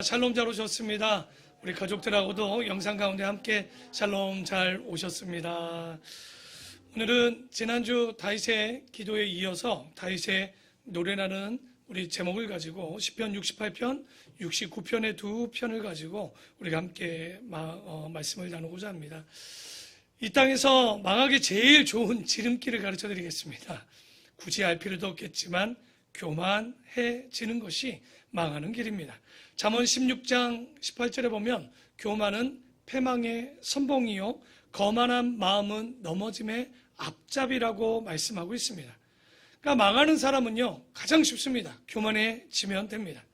샬롬 잘 오셨습니다. 우리 가족들하고도 영상 가운데 함께 샬롬 잘 오셨습니다. 오늘은 지난주 다윗의 기도에 이어서 다윗의 노래라는 우리 제목을 가지고 시편 68편, 69편의 두 편을 가지고 우리가 함께 말씀을 나누고자 합니다. 이 땅에서 망하기 제일 좋은 지름길을 가르쳐 드리겠습니다. 굳이 알 필요도 없겠지만 교만해지는 것이 망하는 길입니다. 잠언 16장 18절에 보면 교만은 패망의 선봉이요 거만한 마음은 넘어짐의 앞잡이라고 말씀하고 있습니다. 그러니까 망하는 사람은요 가장 쉽습니다. 교만해지면 됩니다.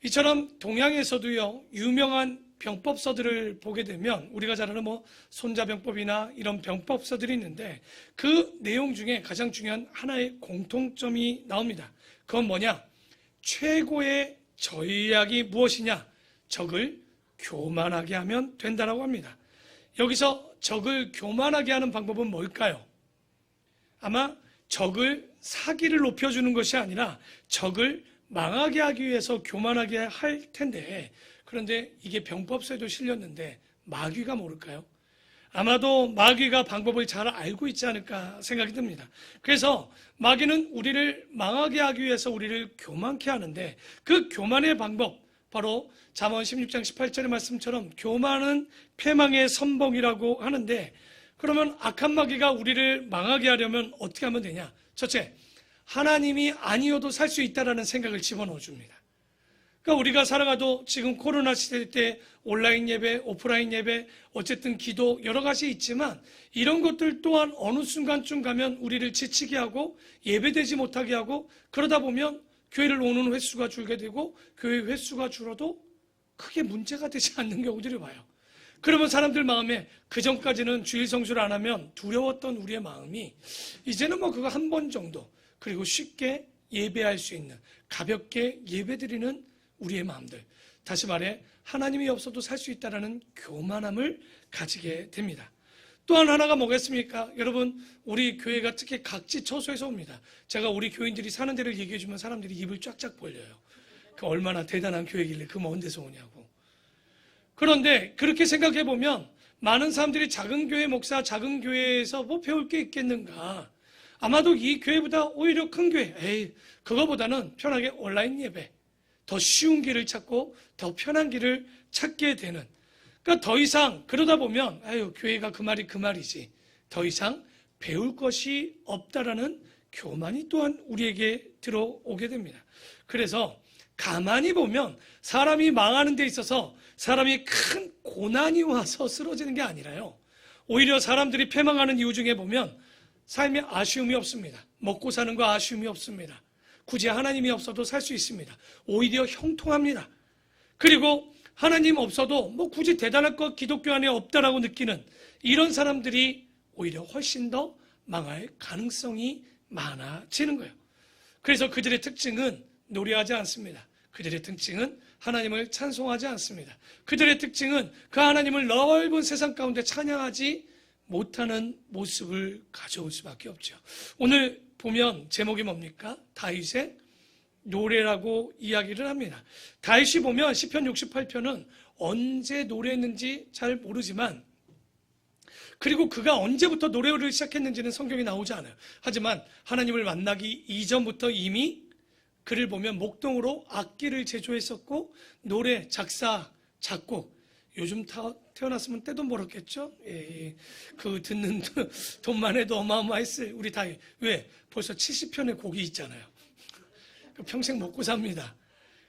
이처럼 동양에서도요 유명한 병법서들을 보게 되면 우리가 잘 아는 손자병법이나 이런 병법서들이 있는데 그 내용 중에 가장 중요한 하나의 공통점이 나옵니다. 그건 뭐냐? 최고의 전략이 무엇이냐? 적을 교만하게 하면 된다라고 합니다. 여기서 적을 교만하게 하는 방법은 뭘까요? 아마 적을 사기를 높여주는 것이 아니라 적을 망하게 하기 위해서 교만하게 할 텐데, 그런데 이게 병법서에도 실렸는데 마귀가 모를까요? 아마도 마귀가 방법을 잘 알고 있지 않을까 생각이 듭니다. 그래서 마귀는 우리를 망하게 하기 위해서 우리를 교만케 하는데 그 교만의 방법, 바로 잠언 16장 18절의 말씀처럼 교만은 패망의 선봉이라고 하는데, 그러면 악한 마귀가 우리를 망하게 하려면 어떻게 하면 되냐? 첫째, 하나님이 아니어도 살 수 있다라는 생각을 집어넣어 줍니다. 그러니까 우리가 살아가도 지금 코로나 시대 때 온라인 예배, 오프라인 예배, 어쨌든 기도 여러 가지 있지만 이런 것들 또한 어느 순간쯤 가면 우리를 지치게 하고 예배되지 못하게 하고, 그러다 보면 교회를 오는 횟수가 줄게 되고 교회 횟수가 줄어도 크게 문제가 되지 않는 경우들이 와요. 그러면 사람들 마음에 그전까지는 주일 성수를 안 하면 두려웠던 우리의 마음이 이제는 그거 한 번 정도, 그리고 쉽게 예배할 수 있는, 가볍게 예배드리는 우리의 마음들, 다시 말해 하나님이 없어도 살 수 있다는 교만함을 가지게 됩니다. 또한 하나가 뭐겠습니까? 여러분, 우리 교회가 특히 각지 처소에서 옵니다. 제가 우리 교인들이 사는 데를 얘기해 주면 사람들이 입을 쫙쫙 벌려요. 그 얼마나 대단한 교회길래 그 먼 데서 오냐고. 그런데 그렇게 생각해 보면 많은 사람들이 작은 교회 목사, 작은 교회에서 배울 게 있겠는가? 아마도 이 교회보다 오히려 큰 교회, 그거보다는 편하게 온라인 예배, 더 쉬운 길을 찾고 더 편한 길을 찾게 되는, 그러니까 더 이상 그러다 보면 교회가 그 말이지, 더 이상 배울 것이 없다라는 교만이 또한 우리에게 들어오게 됩니다. 그래서 가만히 보면 사람이 망하는 데 있어서 사람이 큰 고난이 와서 쓰러지는 게 아니라요, 오히려 사람들이 패망하는 이유 중에 보면 삶에 아쉬움이 없습니다. 먹고 사는 거 아쉬움이 없습니다. 굳이 하나님이 없어도 살 수 있습니다. 오히려 형통합니다. 그리고 하나님 없어도 굳이 대단할 것 기독교 안에 없다라고 느끼는 이런 사람들이 오히려 훨씬 더 망할 가능성이 많아지는 거예요. 그래서 그들의 특징은 노래하지 않습니다. 그들의 특징은 하나님을 찬송하지 않습니다. 그들의 특징은 그 하나님을 넓은 세상 가운데 찬양하지 못하는 모습을 가져올 수밖에 없죠. 오늘 보면 제목이 뭡니까? 다윗의 노래라고 이야기를 합니다. 다윗이 보면 시편 68편은 언제 노래했는지 잘 모르지만, 그리고 그가 언제부터 노래를 시작했는지는 성경에 나오지 않아요. 하지만 하나님을 만나기 이전부터 이미 그를 보면 목동으로 악기를 제조했었고 노래, 작사, 작곡, 요즘 태어났으면 떼돈 벌었겠죠? 그 듣는 돈만 해도 어마어마했을 우리 다윗. 왜? 벌써 70편의 곡이 있잖아요. 평생 먹고 삽니다.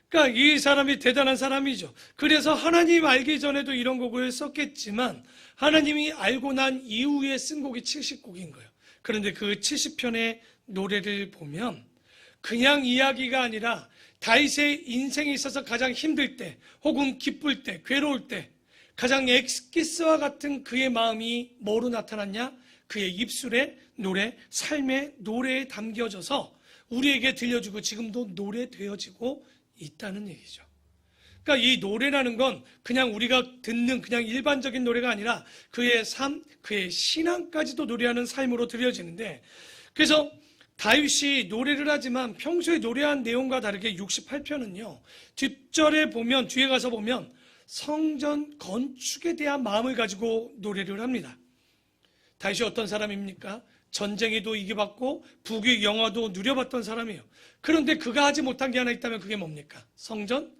그러니까 이 사람이 대단한 사람이죠. 그래서 하나님 알기 전에도 이런 곡을 썼겠지만 하나님이 알고 난 이후에 쓴 곡이 70곡인 거예요. 그런데 그 70편의 노래를 보면 그냥 이야기가 아니라 다윗의 인생에 있어서 가장 힘들 때, 혹은 기쁠 때, 괴로울 때 가장 엑스키스와 같은 그의 마음이 뭐로 나타났냐? 그의 입술에 노래, 삶의 노래에 담겨져서 우리에게 들려주고 지금도 노래되어지고 있다는 얘기죠. 그러니까 이 노래라는 건 그냥 우리가 듣는 그냥 일반적인 노래가 아니라 그의 삶, 그의 신앙까지도 노래하는 삶으로 들려지는데, 그래서 다윗이 노래를 하지만 평소에 노래한 내용과 다르게 68편은요. 뒷절에 보면, 뒤에 가서 보면 성전 건축에 대한 마음을 가지고 노래를 합니다. 다윗이 어떤 사람입니까? 전쟁에도 이겨봤고 북의 영화도 누려봤던 사람이에요. 그런데 그가 하지 못한 게 하나 있다면 그게 뭡니까? 성전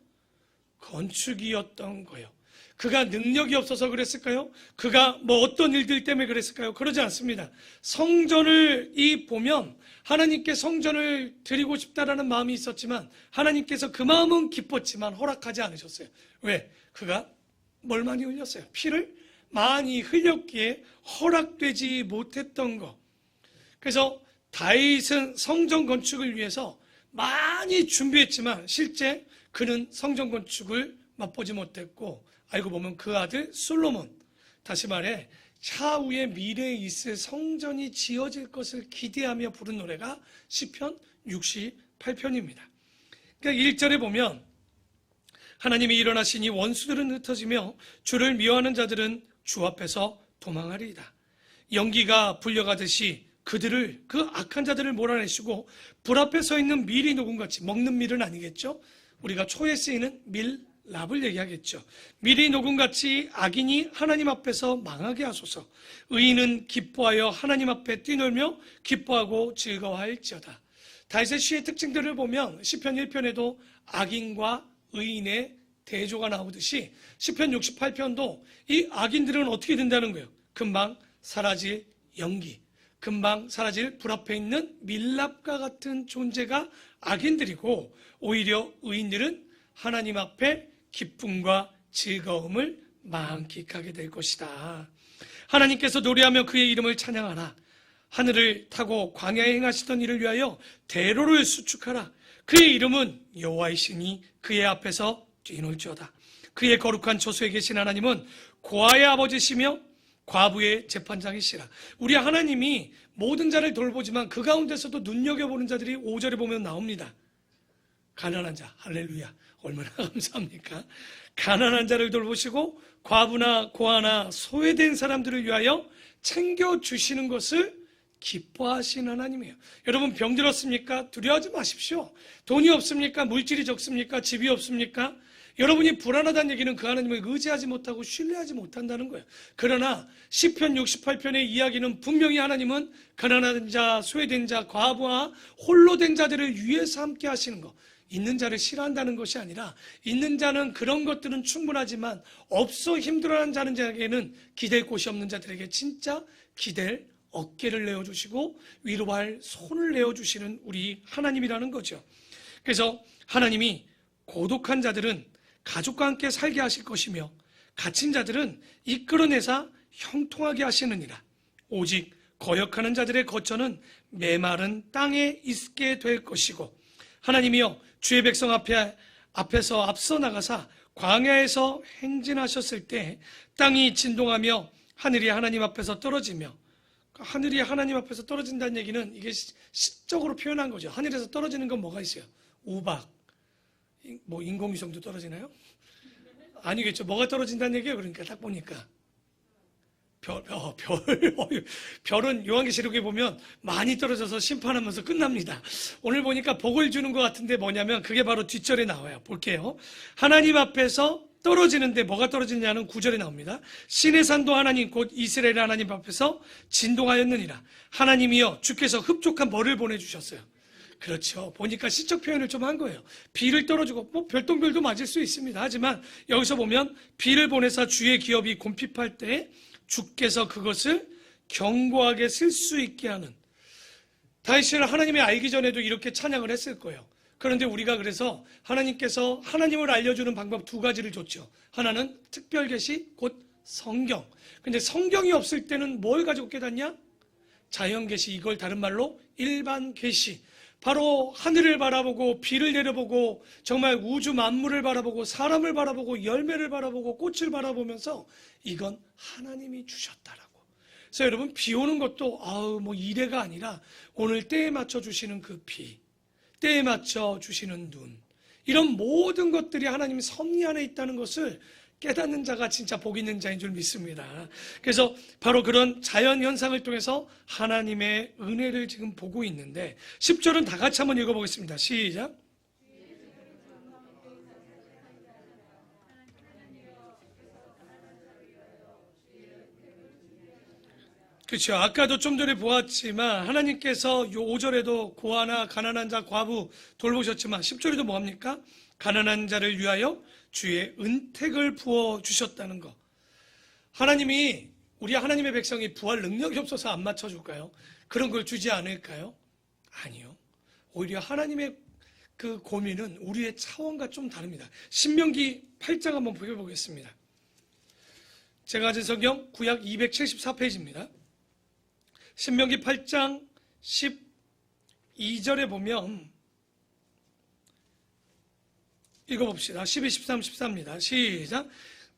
건축이었던 거예요. 그가 능력이 없어서 그랬을까요? 그가 뭐 어떤 일들 때문에 그랬을까요? 그러지 않습니다. 성전을 보면 하나님께 성전을 드리고 싶다라는 마음이 있었지만 하나님께서 그 마음은 기뻤지만 허락하지 않으셨어요. 왜? 그가 뭘 많이 흘렸어요? 피를 많이 흘렸기에 허락되지 못했던 거. 그래서 다윗은 성전 건축을 위해서 많이 준비했지만 실제 그는 성전 건축을 맛보지 못했고, 알고 보면 그 아들 솔로몬, 다시 말해 차후에 미래에 있을 성전이 지어질 것을 기대하며 부른 노래가 시편 68편입니다. 그러니까 1절에 보면 하나님이 일어나시니 원수들은 흩어지며 주를 미워하는 자들은 주 앞에서 도망하리이다. 연기가 불려가듯이 그들을, 그 악한 자들을 몰아내시고 불 앞에 서 있는 밀이 녹음같이, 먹는 밀은 아니겠죠? 우리가 초에 쓰이는 밀랍을 얘기하겠죠. 밀이 녹음같이 악인이 하나님 앞에서 망하게 하소서. 의인은 기뻐하여 하나님 앞에 뛰놀며 기뻐하고 즐거워할지어다. 다윗의 시의 특징들을 보면 시편 1편에도 악인과 의인의 대조가 나오듯이 시편 68편도 이 악인들은 어떻게 된다는 거예요? 금방 사라질 연기, 금방 사라질 불 앞에 있는 밀랍과 같은 존재가 악인들이고, 오히려 의인들은 하나님 앞에 기쁨과 즐거움을 만끽하게 될 것이다. 하나님께서 노래하며 그의 이름을 찬양하라. 하늘을 타고 광야에 행하시던 이를 위하여 대로를 수축하라. 그의 이름은 여호와이시니 그의 앞에서 뛰놀지어다. 그의 거룩한 처소에 계신 하나님은 고아의 아버지시며 과부의 재판장이시라. 우리 하나님이 모든 자를 돌보지만 그 가운데서도 눈여겨보는 자들이 5절에 보면 나옵니다. 가난한 자, 할렐루야, 얼마나 감사합니까? 가난한 자를 돌보시고 과부나 고아나 소외된 사람들을 위하여 챙겨주시는 것을 기뻐하신 하나님이에요. 여러분, 병들었습니까? 두려워하지 마십시오. 돈이 없습니까? 물질이 적습니까? 집이 없습니까? 여러분이 불안하다는 얘기는 그 하나님을 의지하지 못하고 신뢰하지 못한다는 거예요. 그러나 시편 68편의 이야기는 분명히 하나님은 가난한 자, 소외된 자, 과부와 홀로 된 자들을 위해서 함께 하시는 거, 있는 자를 싫어한다는 것이 아니라 있는 자는 그런 것들은 충분하지만 없어 힘들어하는 자에게는 기댈 곳이 없는 자들에게 진짜 기댈 어깨를 내어주시고 위로할 손을 내어주시는 우리 하나님이라는 거죠. 그래서 하나님이 고독한 자들은 가족과 함께 살게 하실 것이며 갇힌 자들은 이끌어내사 형통하게 하시느니라. 오직 거역하는 자들의 거처는 메마른 땅에 있게 될 것이고, 하나님이여 주의 백성 앞에서 앞서 나가사 광야에서 행진하셨을 때 땅이 진동하며 하늘이 하나님 앞에서 떨어지며, 하늘이 하나님 앞에서 떨어진다는 얘기는 이게 시적으로 표현한 거죠. 하늘에서 떨어지는 건 뭐가 있어요? 우박, 뭐 인공위성도 떨어지나요? 아니겠죠. 뭐가 떨어진다는 얘기예요. 그러니까 딱 보니까 별은 요한계시록에 보면 많이 떨어져서 심판하면서 끝납니다. 오늘 보니까 복을 주는 것 같은데 뭐냐면 그게 바로 뒷절에 나와요. 볼게요. 하나님 앞에서 떨어지는데 뭐가 떨어지느냐는 9절에 나옵니다. 신의 산도 하나님 곧 이스라엘 하나님 앞에서 진동하였느니라. 하나님이여 주께서 흡족한 벌을 보내주셨어요. 그렇죠. 보니까 시적 표현을 좀 한 거예요. 비를 떨어주고, 뭐 별똥별도 맞을 수 있습니다. 하지만 여기서 보면 비를 보내사 주의 기업이 곰핍할 때 주께서 그것을 견고하게 쓸 수 있게 하는, 다윗을 하나님의 알기 전에도 이렇게 찬양을 했을 거예요. 그런데 우리가 그래서 하나님께서 하나님을 알려주는 방법 2가지를 줬죠. 하나는 특별 계시, 곧 성경. 근데 성경이 없을 때는 뭘 가지고 깨닫냐? 자연 계시, 이걸 다른 말로 일반 계시. 바로 하늘을 바라보고 비를 내려보고 정말 우주 만물을 바라보고 사람을 바라보고 열매를 바라보고 꽃을 바라보면서 이건 하나님이 주셨다라고. 그래서 여러분, 비 오는 것도 뭐 이래가 아니라 오늘 때에 맞춰 주시는 그 비, 때에 맞춰 주시는 눈, 이런 모든 것들이 하나님 섭리 안에 있다는 것을 깨닫는 자가 진짜 복 있는 자인 줄 믿습니다. 그래서 바로 그런 자연 현상을 통해서 하나님의 은혜를 지금 보고 있는데 10절은 다 같이 한번 읽어보겠습니다. 시작. 그렇죠. 아까도 좀 전에 보았지만 하나님께서 요 5절에도 고아나 가난한 자 과부 돌보셨지만 10절에도 뭐합니까? 가난한 자를 위하여 주의 은택을 부어주셨다는 거. 하나님이 우리 하나님의 백성이 부활 능력이 없어서 안 맞춰줄까요? 그런 걸 주지 않을까요? 아니요. 오히려 하나님의 그 고민은 우리의 차원과 좀 다릅니다. 신명기 8장 한번 보여보겠습니다. 제가 가진 성경 구약 274페이지입니다. 신명기 8장 12절에 보면 읽어봅시다. 12, 13, 14입니다. 시작.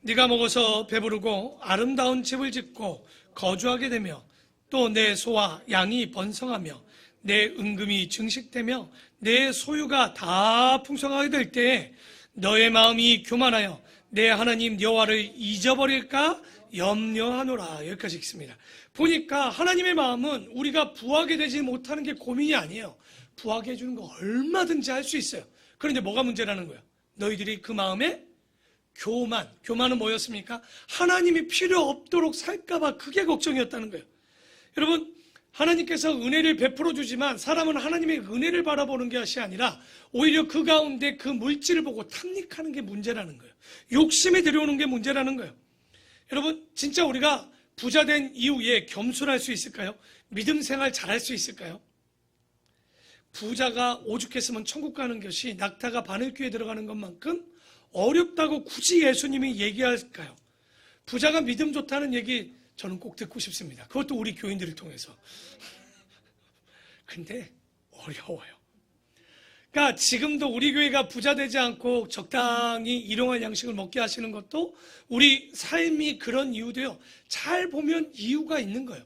네가 먹어서 배부르고 아름다운 집을 짓고 거주하게 되며 또 내 소와 양이 번성하며 내 은금이 증식되며 내 소유가 다 풍성하게 될 때에 너의 마음이 교만하여 내 하나님 여호와를 잊어버릴까 염려하노라. 여기까지 읽습니다. 보니까 하나님의 마음은 우리가 부하게 되지 못하는 게 고민이 아니에요. 부하게 해주는 거 얼마든지 할 수 있어요. 그런데 뭐가 문제라는 거예요? 너희들이 그 마음에 교만은 뭐였습니까? 하나님이 필요 없도록 살까봐 그게 걱정이었다는 거예요. 여러분, 하나님께서 은혜를 베풀어 주지만 사람은 하나님의 은혜를 바라보는 것이 아니라 오히려 그 가운데 그 물질을 보고 탐닉하는 게 문제라는 거예요. 욕심이 들어오는 게 문제라는 거예요. 여러분, 진짜 우리가 부자 된 이후에 겸손할 수 있을까요? 믿음 생활 잘할 수 있을까요? 부자가 오죽했으면 천국 가는 것이 낙타가 바늘귀에 들어가는 것만큼 어렵다고 굳이 예수님이 얘기할까요? 부자가 믿음 좋다는 얘기 저는 꼭 듣고 싶습니다. 그것도 우리 교인들을 통해서. 근데 어려워요. 그러니까 지금도 우리 교회가 부자 되지 않고 적당히 일용할 양식을 먹게 하시는 것도 우리 삶이 그런 이유도요. 잘 보면 이유가 있는 거예요.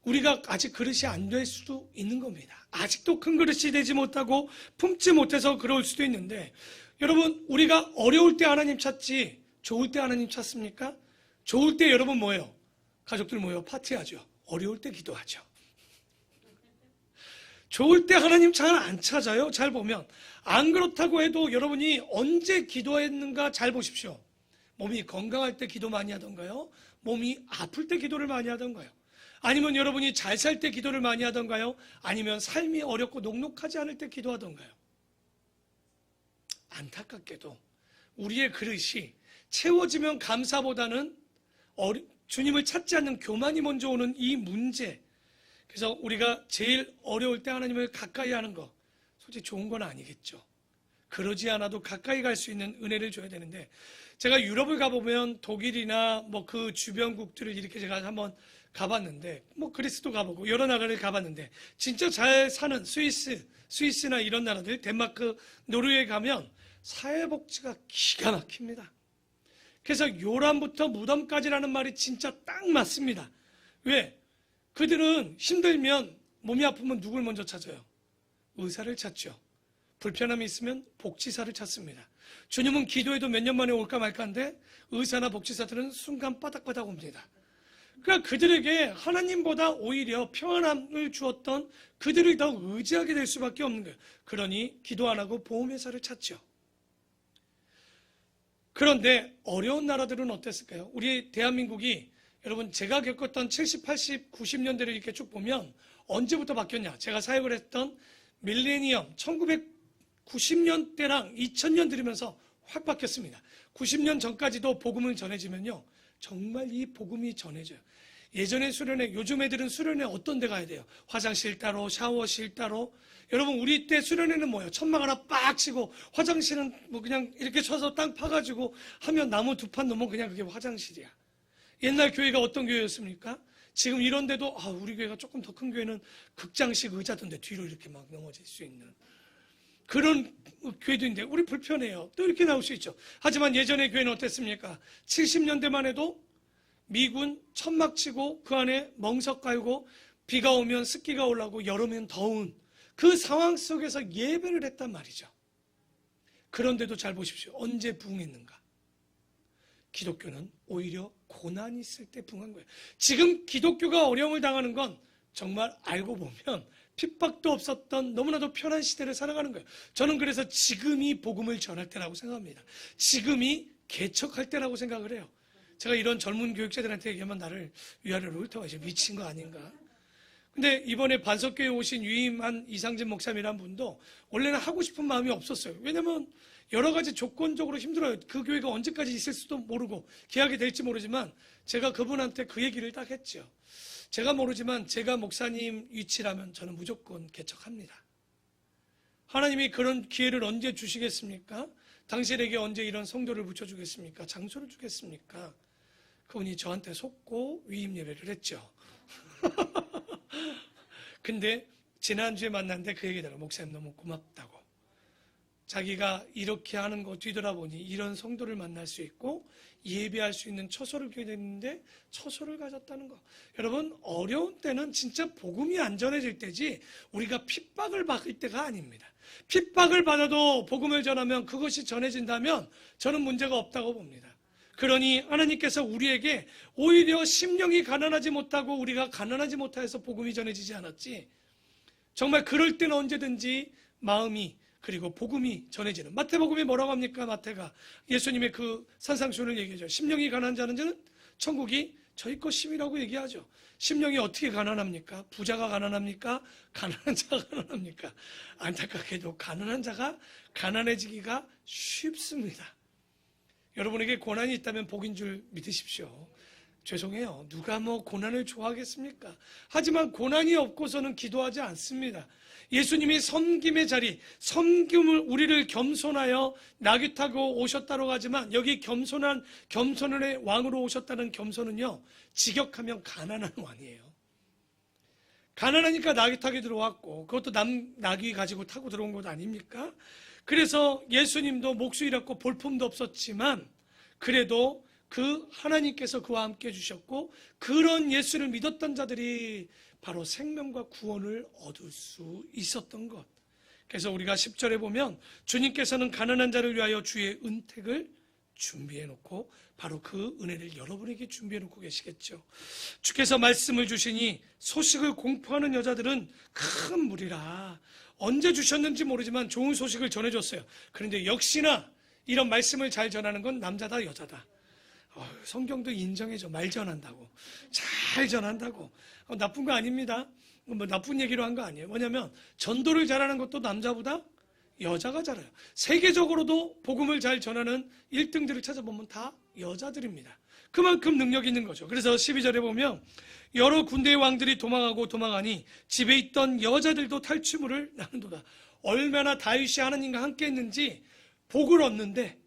우리가 아직 그릇이 안 될 수도 있는 겁니다. 아직도 큰 그릇이 되지 못하고 품지 못해서 그럴 수도 있는데 여러분, 우리가 어려울 때 하나님 찾지 좋을 때 하나님 찾습니까? 좋을 때 여러분 뭐예요? 가족들 모여 파티하죠. 어려울 때 기도하죠. 좋을 때 하나님 잘 안 찾아요. 잘 보면. 안 그렇다고 해도 여러분이 언제 기도했는가 잘 보십시오. 몸이 건강할 때 기도 많이 하던가요? 몸이 아플 때 기도를 많이 하던가요? 아니면 여러분이 잘 살 때 기도를 많이 하던가요? 아니면 삶이 어렵고 녹록하지 않을 때 기도하던가요? 안타깝게도 우리의 그릇이 채워지면 감사보다는 주님을 찾지 않는 교만이 먼저 오는 이 문제. 그래서 우리가 제일 어려울 때 하나님을 가까이 하는 거 솔직히 좋은 건 아니겠죠. 그러지 않아도 가까이 갈 수 있는 은혜를 줘야 되는데 제가 유럽을 가보면 독일이나 뭐 그 주변국들을 이렇게 제가 한번 가봤는데 뭐 그리스도 가보고 여러 나라를 가봤는데 진짜 잘 사는 스위스나 이런 나라들 덴마크, 노르웨이 가면 사회복지가 기가 막힙니다. 그래서 요람부터 무덤까지라는 말이 진짜 딱 맞습니다. 왜? 그들은 힘들면 몸이 아프면 누굴 먼저 찾아요? 의사를 찾죠. 불편함이 있으면 복지사를 찾습니다. 주님은 기도해도 몇 년 만에 올까 말까인데 의사나 복지사들은 순간 바닥바닥 옵니다. 그러니까 그들에게 하나님보다 오히려 평안함을 주었던 그들을 더 의지하게 될 수밖에 없는 거예요. 그러니 기도 안 하고 보험회사를 찾죠. 그런데 어려운 나라들은 어땠을까요? 우리 대한민국이 여러분 제가 겪었던 70, 80, 90년대를 이렇게 쭉 보면 언제부터 바뀌었냐? 제가 사역을 했던 밀레니엄 1990년대랑 2000년 들으면서 확 바뀌었습니다. 90년 전까지도 복음을 전해지면요. 정말 이 복음이 전해져요. 예전에 수련회, 요즘 애들은 수련회 어떤 데 가야 돼요? 화장실 따로, 샤워실 따로. 여러분 우리 때 수련회는 뭐예요? 천막 하나 빡 치고 화장실은 뭐 그냥 이렇게 쳐서 땅 파가지고 하면 나무 두 판 놓으면 그냥 그게 화장실이야. 옛날 교회가 어떤 교회였습니까? 지금 이런데도 우리 교회가 조금 더 큰 교회는 극장식 의자던데 뒤로 이렇게 막 넘어질 수 있는 그런 교회도 있는데 우리 불편해요. 또 이렇게 나올 수 있죠. 하지만 예전의 교회는 어땠습니까? 70년대만 해도 미군 천막 치고 그 안에 멍석 깔고 비가 오면 습기가 올라오고 여름엔 더운 그 상황 속에서 예배를 했단 말이죠. 그런데도 잘 보십시오. 언제 부흥했는가? 기독교는 오히려 고난이 있을 때 붕한 거예요. 지금 기독교가 어려움을 당하는 건 정말 알고 보면 핍박도 없었던 너무나도 편한 시대를 살아가는 거예요. 저는 그래서 지금이 복음을 전할 때라고 생각합니다. 지금이 개척할 때라고 생각을 해요. 제가 이런 젊은 교육자들한테 얘기하면 나를 위아래로 훑어가 이제 미친 거 아닌가. 근데 이번에 반석교회 오신 유임한 이상진 목사님이란 분도 원래는 하고 싶은 마음이 없었어요. 왜냐면 여러 가지 조건적으로 힘들어요. 그 교회가 언제까지 있을 수도 모르고 계약이 될지 모르지만 제가 그분한테 그 얘기를 딱 했죠. 제가 모르지만 제가 목사님 위치라면 저는 무조건 개척합니다. 하나님이 그런 기회를 언제 주시겠습니까? 당신에게 언제 이런 성도를 붙여주겠습니까? 장소를 주겠습니까? 그분이 저한테 속고 위임 예배를 했죠. 근데 지난주에 만났는데 그 얘기더라고요. 목사님 너무 고맙다고. 자기가 이렇게 하는 거 뒤돌아보니 이런 성도를 만날 수 있고 예배할 수 있는 처소를 갖게 됐는데 처소를 가졌다는 거. 여러분, 어려운 때는 진짜 복음이 안 전해질 때지 우리가 핍박을 받을 때가 아닙니다. 핍박을 받아도 복음을 전하면 그것이 전해진다면 저는 문제가 없다고 봅니다. 그러니 하나님께서 우리에게 오히려 심령이 가난하지 못하고 우리가 가난하지 못해서 복음이 전해지지 않았지. 정말 그럴 때는 언제든지 마음이 그리고 복음이 전해지는. 마태복음이 뭐라고 합니까? 마태가 예수님의 그 산상수훈을 얘기하죠. 심령이 가난한 자는 천국이 저희 것임이라고 얘기하죠. 심령이 어떻게 가난합니까? 부자가 가난합니까? 가난한 자가 가난합니까? 안타깝게도 가난한 자가 가난해지기가 쉽습니다. 여러분에게 고난이 있다면 복인 줄 믿으십시오. 죄송해요. 누가 뭐 고난을 좋아하겠습니까? 하지만 고난이 없고서는 기도하지 않습니다. 예수님이 섬김의 자리, 섬김을 우리를 겸손하여 나귀 타고 오셨다고 하지만 여기 겸손의 왕으로 오셨다는 겸손은요, 직역하면 가난한 왕이에요. 가난하니까 나귀 타게 들어왔고 그것도 나귀 가지고 타고 들어온 것 아닙니까? 그래서 예수님도 목수 잃었고 볼품도 없었지만 그래도 그 하나님께서 그와 함께 해주셨고 그런 예수를 믿었던 자들이 바로 생명과 구원을 얻을 수 있었던 것. 그래서 우리가 10절에 보면 주님께서는 가난한 자를 위하여 주의 은택을 준비해 놓고 바로 그 은혜를 여러분에게 준비해 놓고 계시겠죠. 주께서 말씀을 주시니 소식을 공포하는 여자들은 큰 무리라. 언제 주셨는지 모르지만 좋은 소식을 전해줬어요. 그런데 역시나 이런 말씀을 잘 전하는 건 남자다 여자다. 성경도 인정해줘. 말 전한다고. 잘 전한다고. 나쁜 거 아닙니다. 뭐 나쁜 얘기로 한 거 아니에요. 뭐냐면 전도를 잘하는 것도 남자보다 여자가 잘해요. 세계적으로도 복음을 잘 전하는 1등들을 찾아보면 다 여자들입니다. 그만큼 능력이 있는 거죠. 그래서 12절에 보면 여러 군대의 왕들이 도망하니 집에 있던 여자들도 탈취물을 나눈도다. 얼마나 다윗이 하나님과 함께 했는지 복을 얻는데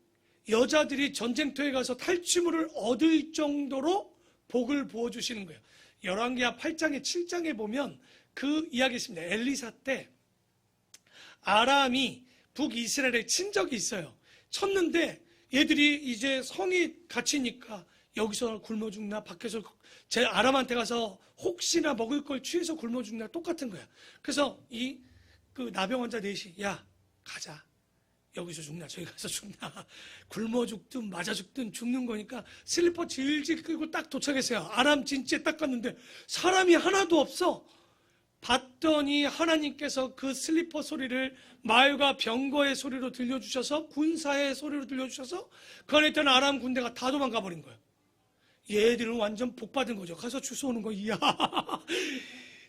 여자들이 전쟁터에 가서 탈취물을 얻을 정도로 복을 부어주시는 거예요. 열왕기하 8장에 7장에 보면 그 이야기 있습니다. 엘리사 때 아람이 북이스라엘에 친 적이 있어요. 쳤는데 얘들이 이제 성이 갇히니까 여기서 굶어 죽나 밖에서 제 아람한테 가서 혹시나 먹을 걸 취해서 굶어 죽나 똑같은 거야. 그래서 그 나병 환자 넷이 야 가자. 여기서 죽나 저기 가서 죽나 굶어 죽든 맞아 죽든 죽는 거니까 슬리퍼 질질 끌고 딱 도착했어요. 아람 진지에 딱 갔는데 사람이 하나도 없어. 봤더니 하나님께서 그 슬리퍼 소리를 말과 병거의 소리로 들려주셔서 군사의 소리로 들려주셔서 그 안에 있던 아람 군대가 다 도망가 버린 거예요. 얘들은 완전 복받은 거죠. 가서 주워오는 거. 이야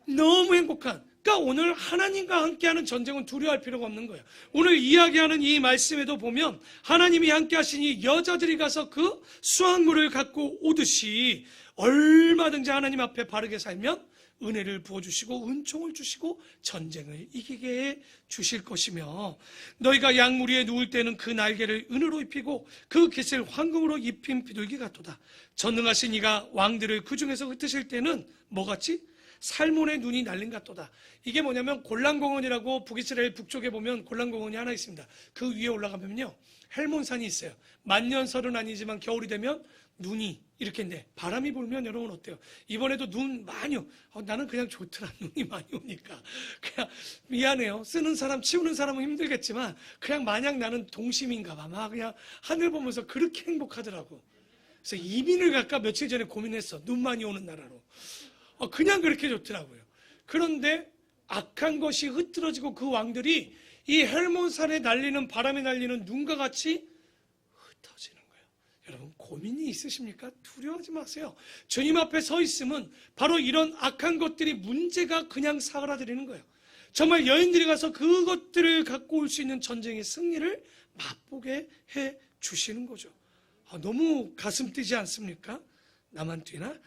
너무 행복한. 그러니까 오늘 하나님과 함께하는 전쟁은 두려워할 필요가 없는 거예요. 오늘 이야기하는 이 말씀에도 보면 하나님이 함께 하시니 여자들이 가서 그 수확물을 갖고 오듯이 얼마든지 하나님 앞에 바르게 살면 은혜를 부어주시고 은총을 주시고 전쟁을 이기게 해 주실 것이며 너희가 양무리에 누울 때는 그 날개를 은으로 입히고 그 깃을 황금으로 입힌 비둘기 같도다. 전능하신 이가 왕들을 그 중에서 흩으실 때는 뭐같이? 살몬의 눈이 날린 같도다. 이게 뭐냐면 골란공원이라고 북이스라엘 북쪽에 보면 골란공원이 하나 있습니다. 그 위에 올라가면요 헬몬산이 있어요. 만년설은 아니지만 겨울이 되면 눈이 이렇게 있는데 바람이 불면 여러분 어때요? 이번에도 눈 많이 나는 그냥 좋더라. 눈이 많이 오니까 그냥 미안해요. 쓰는 사람 치우는 사람은 힘들겠지만 그냥 마냥 나는 동심인가 봐. 막 그냥 하늘 보면서 그렇게 행복하더라고. 그래서 이민을 갈까 며칠 전에 고민했어. 눈 많이 오는 나라로. 그냥 그렇게 좋더라고요. 그런데 악한 것이 흐트러지고 그 왕들이 이 헬몬산에 날리는 바람에 날리는 눈과 같이 흩어지는 거예요. 여러분 고민이 있으십니까? 두려워하지 마세요. 주님 앞에 서 있으면 바로 이런 악한 것들이 문제가 그냥 사그라들이는 거예요. 정말 여인들이 가서 그것들을 갖고 올 수 있는 전쟁의 승리를 맛보게 해 주시는 거죠. 너무 가슴 뛰지 않습니까? 나만 뛰나?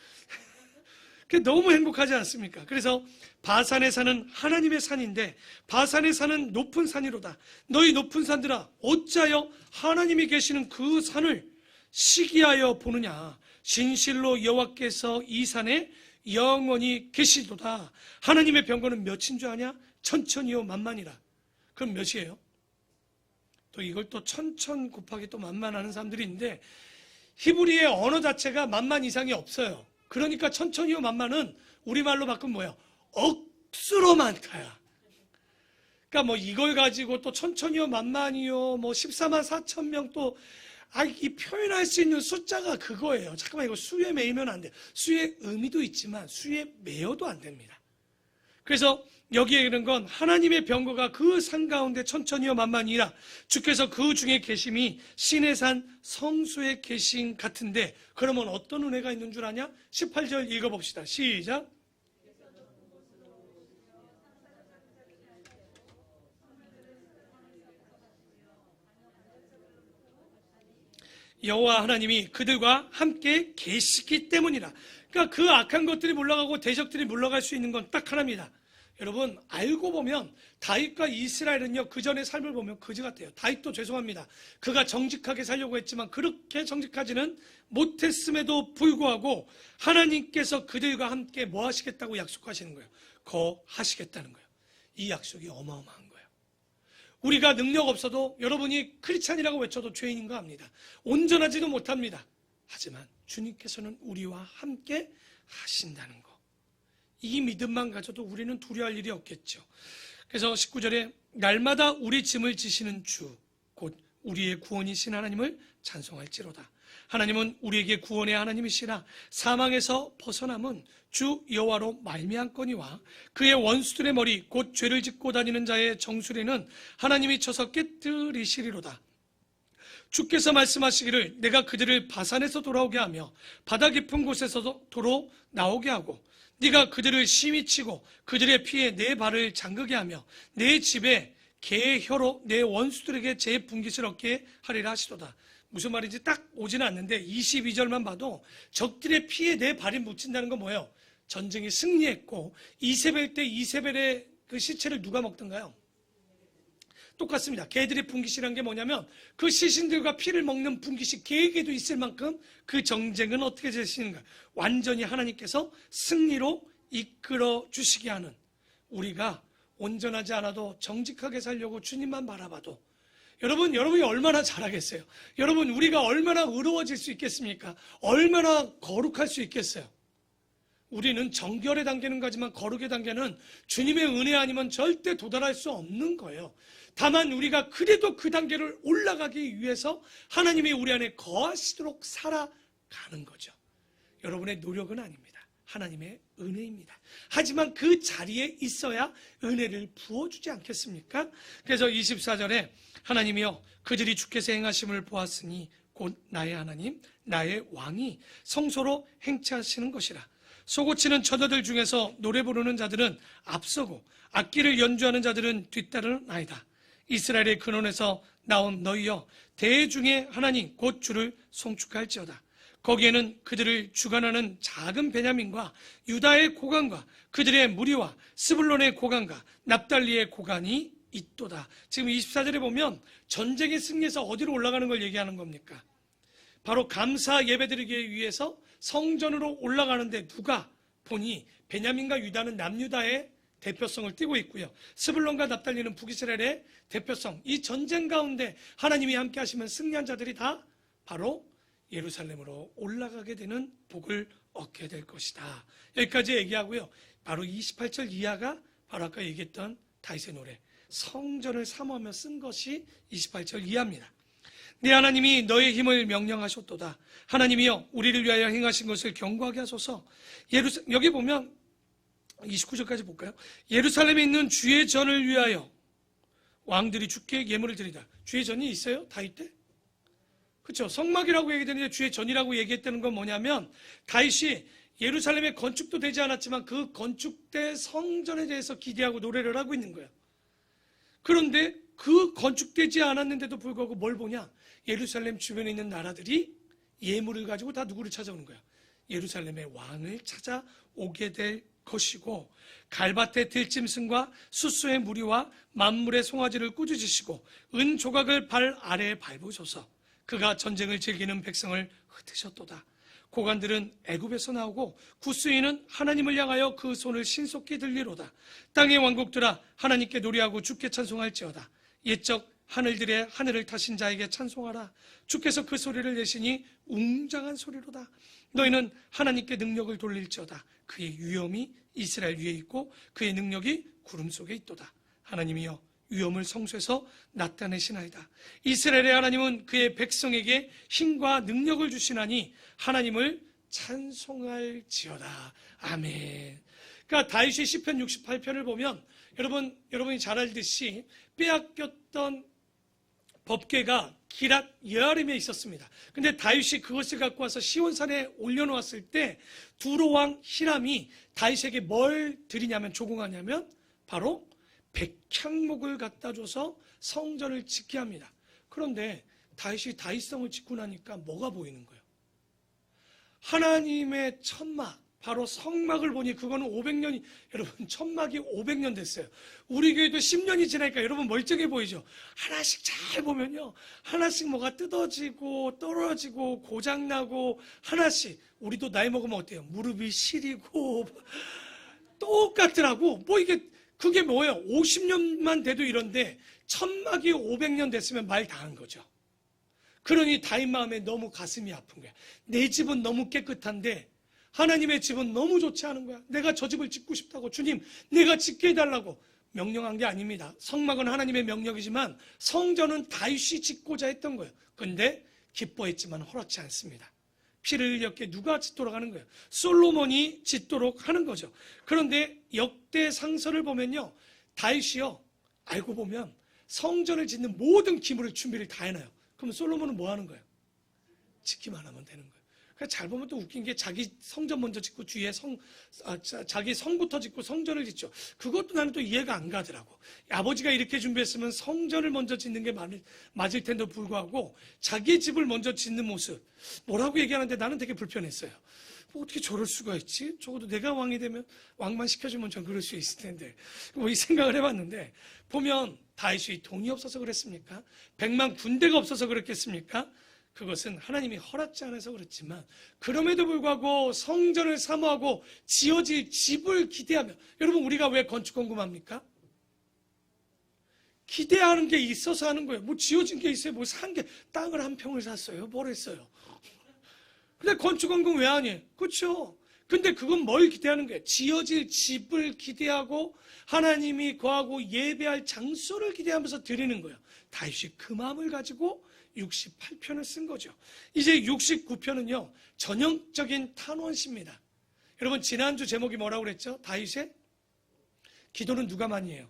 너무 행복하지 않습니까? 그래서 바산의 산은 하나님의 산인데 바산의 산은 높은 산이로다. 너희 높은 산들아 어찌하여 하나님이 계시는 그 산을 시기하여 보느냐. 진실로 여호와께서 이 산에 영원히 계시도다. 하나님의 병거는 몇인 줄 아냐? 천천히요 만만이라. 그럼 몇이에요? 또 이걸 또 천천 곱하기 또 만만 하는 사람들이 있는데 히브리의 언어 자체가 만만 이상이 없어요. 그러니까 천천히요 만만은 우리말로 바꾸면 뭐예요? 억수로 많다야. 그러니까 뭐 이걸 가지고 또 천천히요 만만이요 뭐 14만 4천 명 또 이 표현할 수 있는 숫자가 그거예요. 잠깐만 이거 수에 매이면 안 돼요. 수의 의미도 있지만 수에 매여도 안 됩니다. 그래서 여기에 이런 건 하나님의 병거가 그 산 가운데 천천히요 만만이라 주께서 그 중에 계심이 신의 산 성수에 계신 같은데 그러면 어떤 은혜가 있는 줄 아냐? 18절 읽어봅시다. 시작. 여호와 하나님이 그들과 함께 계시기 때문이라. 그러니까 그 악한 것들이 물러가고 대적들이 물러갈 수 있는 건 딱 하나입니다. 여러분 알고 보면 다윗과 이스라엘은요 그 전의 삶을 보면 그지 같아요. 다윗도 죄송합니다. 그가 정직하게 살려고 했지만 그렇게 정직하지는 못했음에도 불구하고 하나님께서 그들과 함께 뭐 하시겠다고 약속하시는 거예요? 거하시겠다는 거예요. 이 약속이 어마어마한 거예요. 우리가 능력 없어도 여러분이 크리스찬이라고 외쳐도 죄인인 거 압니다. 온전하지도 못합니다. 하지만 주님께서는 우리와 함께 하신다는 거. 이 믿음만 가져도 우리는 두려워할 일이 없겠죠. 그래서 19절에 날마다 우리 짐을 지시는 주, 곧 우리의 구원이신 하나님을 찬송할지로다. 하나님은 우리에게 구원의 하나님이시라. 사망에서 벗어남은 주 여호와로 말미암거니와 그의 원수들의 머리 곧 죄를 짓고 다니는 자의 정수리는 하나님이 쳐서 깨뜨리시리로다. 주께서 말씀하시기를 내가 그들을 바산에서 돌아오게 하며 바다 깊은 곳에서도 도로 나오게 하고 네가 그들을 심히 치고 그들의 피에 내 발을 잠그게 하며 내 집에 개의 혀로 내 원수들에게 제 분깃을 얻게 하리라 하시도다. 무슨 말인지 딱 오지는 않는데 22절만 봐도 적들의 피에 내 발이 묻힌다는 건 뭐예요? 전쟁이 승리했고 이세벨 때 이세벨의 그 시체를 누가 먹던가요? 똑같습니다. 개들의 분깃이란 게 뭐냐면 그 시신들과 피를 먹는 분깃이 개에게도 있을 만큼 그 전쟁은 어떻게 되시는가? 완전히 하나님께서 승리로 이끌어 주시게 하는 우리가 온전하지 않아도 정직하게 살려고 주님만 바라봐도 여러분이 얼마나 잘하겠어요? 여러분 우리가 얼마나 의로워질 수 있겠습니까? 얼마나 거룩할 수 있겠어요? 우리는 정결의 단계는 가지만 거룩의 단계는 주님의 은혜 아니면 절대 도달할 수 없는 거예요. 다만 우리가 그래도 그 단계를 올라가기 위해서 하나님이 우리 안에 거하시도록 살아가는 거죠. 여러분의 노력은 아닙니다. 하나님의 은혜입니다. 하지만 그 자리에 있어야 은혜를 부어주지 않겠습니까? 그래서 24절에 하나님이여 그들이 주께서 행하심을 보았으니 곧 나의 하나님 나의 왕이 성소로 행차하시는 것이라. 소고치는 처자들 중에서 노래 부르는 자들은 앞서고 악기를 연주하는 자들은 뒤따르나이다. 이스라엘의 근원에서 나온 너희여 대중의 하나님 곧 주를 송축할지어다. 거기에는 그들을 주관하는 작은 베냐민과 유다의 고관과 그들의 무리와 스불론의 고관과 납달리의 고관이 있도다. 지금 24절에 보면 전쟁의 승리에서 어디로 올라가는 걸 얘기하는 겁니까? 바로 감사 예배드리기 위해서 성전으로 올라가는데 누가 보니 베냐민과 유다는 남유다의 대표성을 띠고 있고요. 스불론과 납달리는 북이스라엘의 대표성. 이 전쟁 가운데 하나님이 함께 하시면 승리한 자들이 다 바로 예루살렘으로 올라가게 되는 복을 얻게 될 것이다. 여기까지 얘기하고요. 바로 28절 이하가 바로 아까 얘기했던 다윗의 노래 성전을 사모하며 쓴 것이 28절 이하입니다. 내 하나님이 너의 힘을 명령하셨도다. 하나님이여 우리를 위하여 행하신 것을 경고하게 하소서. 여기 보면 29절까지 볼까요? 예루살렘에 있는 주의 전을 위하여 왕들이 주께 예물을 드리다. 주의 전이 있어요? 다윗 때? 그렇죠. 성막이라고 얘기되는데 주의 전이라고 얘기했다는 건 뭐냐면 다윗이 예루살렘에 건축도 되지 않았지만 그 건축대 성전에 대해서 기대하고 노래를 하고 있는 거예요. 그런데 그 건축되지 않았는데도 불구하고 뭘 보냐? 예루살렘 주변에 있는 나라들이 예물을 가지고 다 누구를 찾아오는 거야? 예루살렘의 왕을 찾아오게 될 것이고, 갈밭의 들짐승과 숫소의 무리와 만물의 송아지를 꾸짖으시고 은 조각을 발 아래에 밟으셔서 그가 전쟁을 즐기는 백성을 흩으셨도다. 고관들은 애굽에서 나오고 구스인은 하나님을 향하여 그 손을 신속히 들리로다. 땅의 왕국들아 하나님께 노래하고 주께 찬송할지어다. 옛적 하늘들의 하늘을 타신 자에게 찬송하라. 주께서 그 소리를 내시니 웅장한 소리로다. 너희는 하나님께 능력을 돌릴지어다. 그의 위엄이 이스라엘 위에 있고 그의 능력이 구름 속에 있도다. 하나님이여 위엄을 성소에서 나타내시나이다. 이스라엘의 하나님은 그의 백성에게 힘과 능력을 주시나니 하나님을 찬송할지어다. 아멘. 그러니까 다윗의 시편 68편을 보면 여러분이 잘 알듯이 빼앗겼던 법궤가 기랏 여아림에 있었습니다. 근데 다윗이 그것을 갖고 와서 시온산에 올려놓았을 때 두로 왕 히람이 다윗에게 뭘 드리냐면, 조공하냐면 바로 백향목을 갖다 줘서 성전을 짓게 합니다. 그런데 다윗이 다윗성을 짓고 나니까 뭐가 보이는 거예요? 하나님의 천막, 바로 성막을 보니 그거는 500년이, 여러분 천막이 500년 됐어요. 우리 교회도 10년이 지나니까 여러분 멀쩡해 보이죠? 하나씩 잘 보면요, 하나씩 뭐가 뜯어지고 떨어지고 고장나고, 하나씩. 우리도 나이 먹으면 어때요? 무릎이 시리고 똑같더라고. 그게 뭐예요? 50년만 돼도 이런데 천막이 500년 됐으면 말 다 한 거죠. 그러니 다윗 마음에 너무 가슴이 아픈 거야. 내 집은 너무 깨끗한데 하나님의 집은 너무 좋지 않은 거야. 내가 저 집을 짓고 싶다고, 주님 내가 짓게 해달라고 명령한 게 아닙니다. 성막은 하나님의 명령이지만 성전은 다윗이 짓고자 했던 거예요. 그런데 기뻐했지만 허락지 않습니다. 피를 흘렸게 누가 짓도록 하는 거예요? 솔로몬이 짓도록 하는 거죠. 그런데 역대상서를 보면요, 다윗이요, 알고 보면 성전을 짓는 모든 기물을 준비를 다 해놔요. 그럼 솔로몬은 뭐 하는 거예요? 짓기만 하면 되는 거예요. 그러니까 잘 보면 또 웃긴 게, 자기 성전 먼저 짓고 뒤에 자기 성부터 짓고 성전을 짓죠. 그것도 나는 또 이해가 안 가더라고. 아버지가 이렇게 준비했으면 성전을 먼저 짓는 게 맞을 텐데도 불구하고 자기 집을 먼저 짓는 모습, 뭐라고 얘기하는데 나는 되게 불편했어요. 뭐 어떻게 저럴 수가 있지? 적어도 내가 왕이 되면 왕만 시켜주면 전 그럴 수 있을 텐데, 뭐 이 생각을 해봤는데, 보면 다윗이 돈이 없어서 그랬습니까? 100만 군대가 없어서 그랬겠습니까? 그것은 하나님이 허락지 않아서 그렇지만, 그럼에도 불구하고 성전을 사모하고 지어질 집을 기대하며, 여러분 우리가 왜 건축공금합니까? 기대하는 게 있어서 하는 거예요. 뭐 지어진 게 있어요? 뭐 산 게, 땅을 한 평을 샀어요? 뭘 했어요? 근데 건축공금 왜 하니? 그렇죠. 근데 그건 뭘 기대하는 거예요? 지어질 집을 기대하고 하나님이 거하고 예배할 장소를 기대하면서 드리는 거예요. 다윗이 그 마음을 가지고 68편을 쓴 거죠. 이제 69편은요, 전형적인 탄원시입니다. 여러분 지난주 제목이 뭐라고 그랬죠? 다윗의 기도는 누가 많이 해요?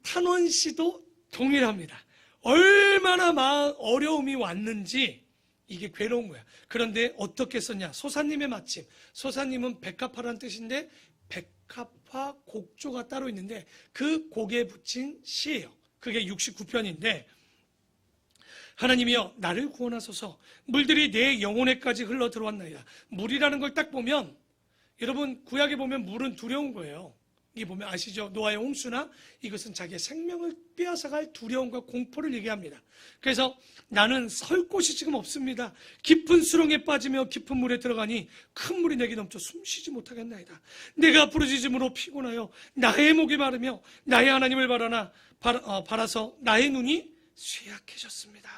탄원시도 동일합니다. 얼마나 어려움이 왔는지 이게 괴로운 거야. 그런데 어떻게 썼냐? 소사님의 마침. 소사님은 백합화라는 뜻인데 백합화 곡조가 따로 있는데 그 곡에 붙인 시예요. 그게 69편인데, 하나님이여 나를 구원하소서. 물들이 내 영혼에까지 흘러 들어왔나이다. 물이라는 걸 딱 보면, 여러분 구약에 보면 물은 두려운 거예요. 이게 보면 아시죠? 노아의 홍수나 이것은 자기의 생명을 빼앗아갈 두려움과 공포를 얘기합니다. 그래서 나는 설 곳이 지금 없습니다. 깊은 수렁에 빠지며 깊은 물에 들어가니 큰 물이 내게 넘쳐 숨쉬지 못하겠나이다. 내가 부르짖음으로 피곤하여 나의 목이 마르며 나의 하나님을 바라서 나의 눈이 쇠약해졌습니다.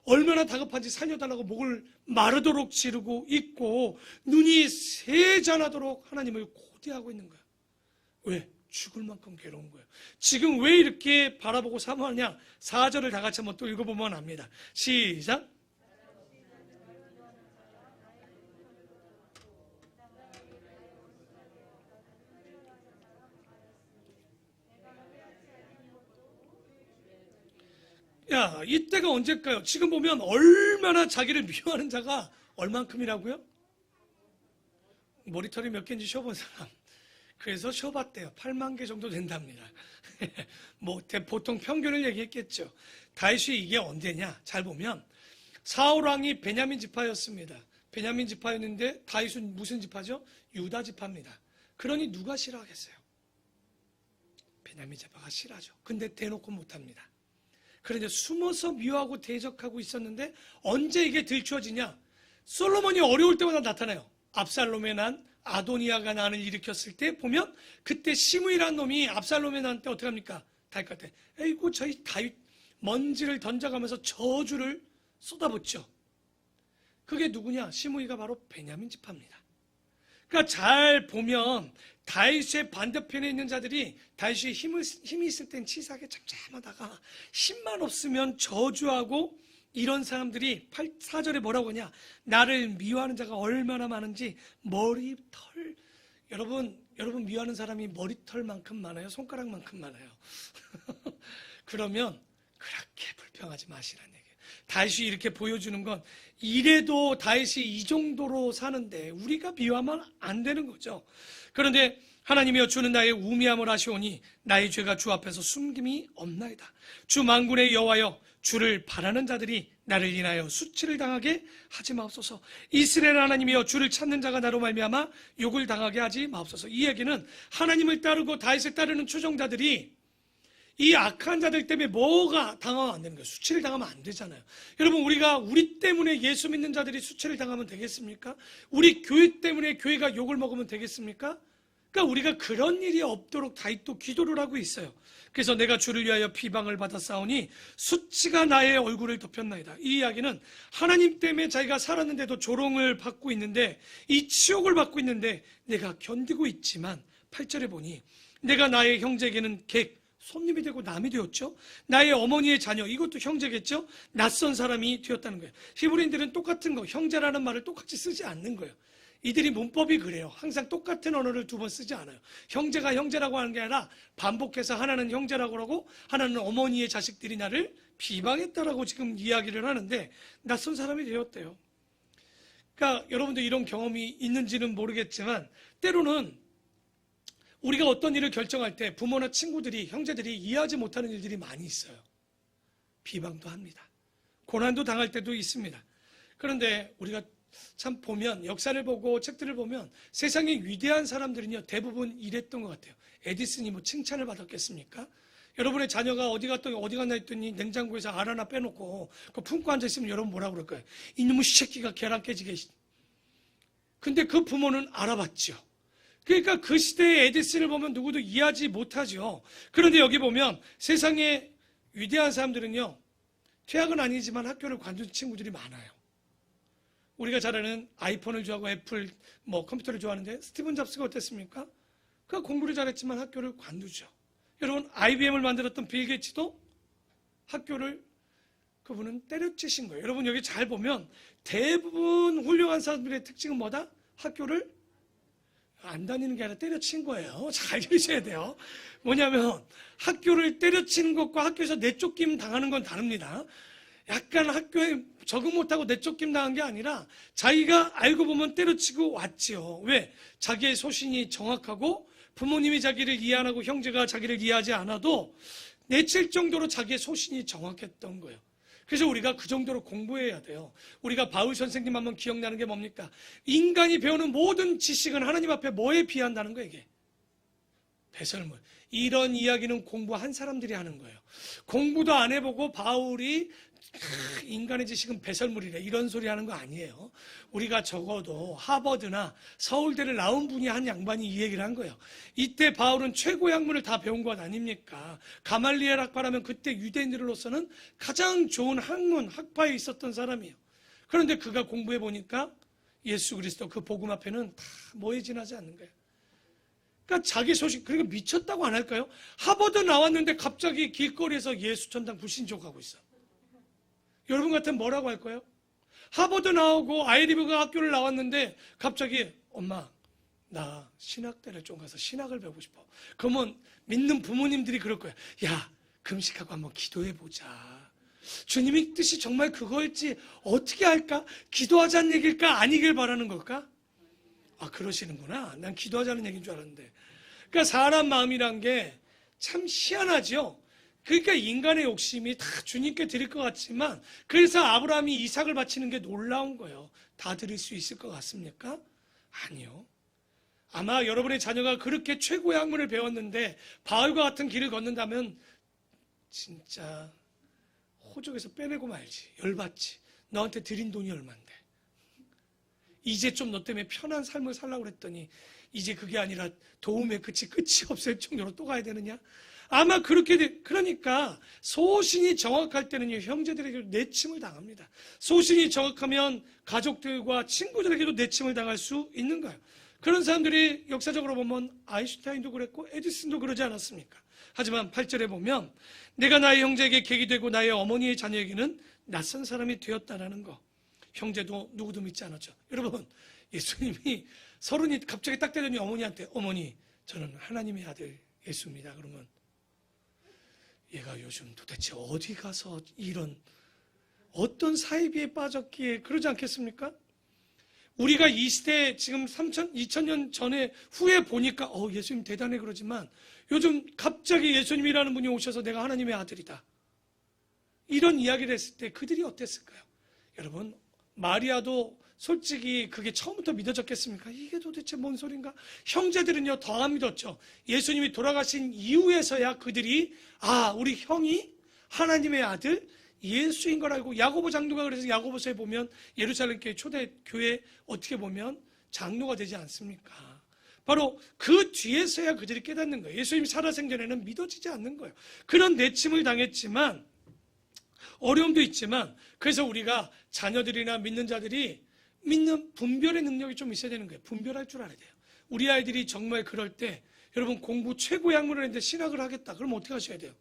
얼마나 다급한지 살려달라고 목을 마르도록 지르고 있고 눈이 세잔하도록 하나님을 고대하고 있는 거예요. 왜? 죽을 만큼 괴로운 거예요. 지금 왜 이렇게 바라보고 사모하냐? 4절을 다 같이 한번 또 읽어보면 압니다. 시작. 야, 이때가 언제일까요? 지금 보면 얼마나 자기를 미워하는 자가 얼만큼이라고요? 머리털이 몇 개인지 쉬어본 사람. 그래서 쉬어봤대요. 8만 개 정도 된답니다. 뭐 보통 평균을 얘기했겠죠. 다윗이 이게 언제냐? 잘 보면 사울 왕이 베냐민 지파였습니다. 베냐민 지파였는데 다윗은 무슨 지파죠? 유다 지파입니다. 그러니 누가 싫어하겠어요? 베냐민 지파가 싫어하죠. 근데 대놓고 못합니다. 그런데 숨어서 미워하고 대적하고 있었는데 언제 이게 들추어지냐? 솔로몬이 어려울 때마다 나타나요. 압살롬의 난, 아도니아가 난을 일으켰을 때 보면 그때 시므이라는 놈이 압살롬의 난 때 어떻게 합니까? 다윗한테 에이구 저희 다윗 먼지를 던져가면서 저주를 쏟아붓죠. 그게 누구냐? 시므이가 바로 베냐민 지파입니다. 그러니까 잘 보면 다윗의 반대편에 있는 자들이 다윗이 힘이 있을 땐 치사하게 잠잠하다가 힘만 없으면 저주하고 이런 사람들이 4절에 뭐라고 하냐? 나를 미워하는 자가 얼마나 많은지 머리털. 여러분 미워하는 사람이 머리털만큼 많아요? 손가락만큼 많아요? 그러면 그렇게 불평하지 마시라는 얘기예요. 다윗이 이렇게 보여주는 건 이래도 다윗이 이 정도로 사는데 우리가 미워하면 안 되는 거죠. 그런데 하나님이여 주는 나의 우미함을 아시오니 나의 죄가 주 앞에서 숨김이 없나이다. 주 만군의 여호와여 주를 바라는 자들이 나를 인하여 수치를 당하게 하지 마옵소서. 이스라엘 하나님이여 주를 찾는 자가 나로 말미암아 욕을 당하게 하지 마옵소서. 이 얘기는 하나님을 따르고 다윗을 따르는 추종자들이 이 악한 자들 때문에 뭐가 당하면 안 되는 거예요. 수치를 당하면 안 되잖아요. 여러분 우리가 우리 때문에 예수 믿는 자들이 수치를 당하면 되겠습니까? 우리 교회 때문에 교회가 욕을 먹으면 되겠습니까? 그러니까 우리가 그런 일이 없도록 다윗도 기도를 하고 있어요. 그래서 내가 주를 위하여 비방을 받았사오니 수치가 나의 얼굴을 덮였나이다. 이 이야기는 하나님 때문에 자기가 살았는데도 조롱을 받고 있는데 이 치욕을 받고 있는데 내가 견디고 있지만 8절에 보니 내가 나의 형제에게는 객 손님이 되고 남이 되었죠. 나의 어머니의 자녀 이것도 형제겠죠. 낯선 사람이 되었다는 거예요. 히브리인들은 똑같은 거 형제라는 말을 똑같이 쓰지 않는 거예요. 이들이 문법이 그래요. 항상 똑같은 언어를 두 번 쓰지 않아요. 형제가 형제라고 하는 게 아니라 반복해서 하나는 형제라고 하고 하나는 어머니의 자식들이 나를 비방했다라고 지금 이야기를 하는데 낯선 사람이 되었대요. 그러니까 여러분들 이런 경험이 있는지는 모르겠지만 때로는 우리가 어떤 일을 결정할 때 부모나 친구들이 형제들이 이해하지 못하는 일들이 많이 있어요. 비방도 합니다. 고난도 당할 때도 있습니다. 그런데 우리가 참 보면 역사를 보고 책들을 보면 세상의 위대한 사람들은요 대부분 이랬던 것 같아요. 에디슨이 뭐 칭찬을 받았겠습니까? 여러분의 자녀가 어디 갔나 했더니 냉장고에서 알 하나 빼놓고 그거 품고 앉아있으면 여러분 뭐라고 그럴까요? 이놈의 새끼가 계란 깨지게. 근데 그 부모는 알아봤죠. 그러니까 그 시대의 에디슨을 보면 누구도 이해하지 못하죠. 그런데 여기 보면 세상의 위대한 사람들은요 퇴학은 아니지만 학교를 관둔 친구들이 많아요. 우리가 잘 아는 아이폰을 좋아하고 애플 컴퓨터를 좋아하는데 스티븐 잡스가 어땠습니까? 그가 공부를 잘했지만 학교를 관두죠. 여러분 IBM을 만들었던 빌 게이츠도 학교를 그분은 때려치신 거예요. 여러분 여기 잘 보면 대부분 훌륭한 사람들의 특징은 뭐다? 학교를 안 다니는 게 아니라 때려친 거예요. 잘 들으셔야 돼요. 뭐냐면 학교를 때려치는 것과 학교에서 내쫓김 당하는 건 다릅니다. 약간 학교에 적응 못하고 내쫓김 당한 게 아니라 자기가 알고 보면 때려치고 왔지요. 왜? 자기의 소신이 정확하고 부모님이 자기를 이해 안 하고 형제가 자기를 이해하지 않아도 내칠 정도로 자기의 소신이 정확했던 거예요. 그래서 우리가 그 정도로 공부해야 돼요. 우리가 바울 선생님 한번 기억나는 게 뭡니까? 인간이 배우는 모든 지식은 하나님 앞에 뭐에 비한다는 거예요, 이게? 배설물. 이런 이야기는 공부한 사람들이 하는 거예요. 공부도 안 해보고 바울이 인간의 지식은 배설물이래 이런 소리 하는 거 아니에요. 우리가 적어도 하버드나 서울대를 나온 분이 한 양반이 이 얘기를 한 거예요. 이때 바울은 최고의 학문을 다 배운 것 아닙니까? 가말리엘 학파라면 그때 유대인들로서는 가장 좋은 학문, 학파에 있었던 사람이에요. 그런데 그가 공부해 보니까 예수 그리스도 그 복음 앞에는 다 뭐에 지나지 않는 거예요. 그러니까 자기 소식, 그러니까 미쳤다고 안 할까요? 하버드 나왔는데 갑자기 길거리에서 예수 전당 불신족하고 있어. 여러분 같으면 뭐라고 할 거예요? 하버드 나오고 아이리브 학교를 나왔는데 갑자기 엄마 나 신학대를 좀 가서 신학을 배우고 싶어. 그러면 믿는 부모님들이 그럴 거야. 야, 금식하고 한번 기도해 보자. 주님의 뜻이 정말 그거일지 어떻게 할까? 기도하자는 얘기일까? 아니길 바라는 걸까? 아, 그러시는구나. 난 기도하자는 얘기인 줄 알았는데. 그러니까 사람 마음이란 게 참 희한하죠. 그러니까 인간의 욕심이 다 주님께 드릴 것 같지만, 그래서 아브라함이 이삭을 바치는 게 놀라운 거예요. 다 드릴 수 있을 것 같습니까? 아니요. 아마 여러분의 자녀가 그렇게 최고의 학문을 배웠는데 바울과 같은 길을 걷는다면 진짜 호적에서 빼내고 말지. 열받지. 너한테 드린 돈이 얼만데. 이제 좀 너 때문에 편한 삶을 살라고 그랬더니 이제 그게 아니라 도움의 끝이 없을 정도로 또 가야 되느냐? 아마 그렇게 그러니까 소신이 정확할 때는요, 형제들에게도 내침을 당합니다. 소신이 정확하면 가족들과 친구들에게도 내침을 당할 수 있는 거예요. 그런 사람들이 역사적으로 보면 아인슈타인도 그랬고 에디슨도 그러지 않았습니까? 하지만 8절에 보면 내가 나의 형제에게 객이 되고 나의 어머니의 자녀에게는 낯선 사람이 되었다라는 거. 형제도 누구도 믿지 않았죠. 여러분, 예수님이 서른이 갑자기 딱 되더니 어머니한테 어머니 저는 하나님의 아들 예수입니다. 그러면 얘가 요즘 도대체 어디 가서 이런 어떤 사이비에 빠졌기에 그러지 않겠습니까? 우리가 이 시대에 지금 2000년 전에 후에 보니까 예수님 대단해 그러지만 요즘 갑자기 예수님이라는 분이 오셔서 내가 하나님의 아들이다. 이런 이야기를 했을 때 그들이 어땠을까요? 여러분, 마리아도 솔직히 그게 처음부터 믿어졌겠습니까? 이게 도대체 뭔 소린가? 형제들은요, 더 안 믿었죠. 예수님이 돌아가신 이후에서야 그들이 우리 형이 하나님의 아들 예수인 걸 알고, 야고보 장로가 그래서 야고보서에 보면 예루살렘 초대 교회 어떻게 보면 장로가 되지 않습니까? 바로 그 뒤에서야 그들이 깨닫는 거예요. 예수님이 살아생전에는 믿어지지 않는 거예요. 그런 내침을 당했지만 어려움도 있지만, 그래서 우리가 자녀들이나 믿는 자들이 믿는 분별의 능력이 좀 있어야 되는 거예요. 분별할 줄 알아야 돼요. 우리 아이들이 정말 그럴 때 여러분 공부 최고의 학문을 했는데 신학을 하겠다. 그럼 어떻게 하셔야 돼요?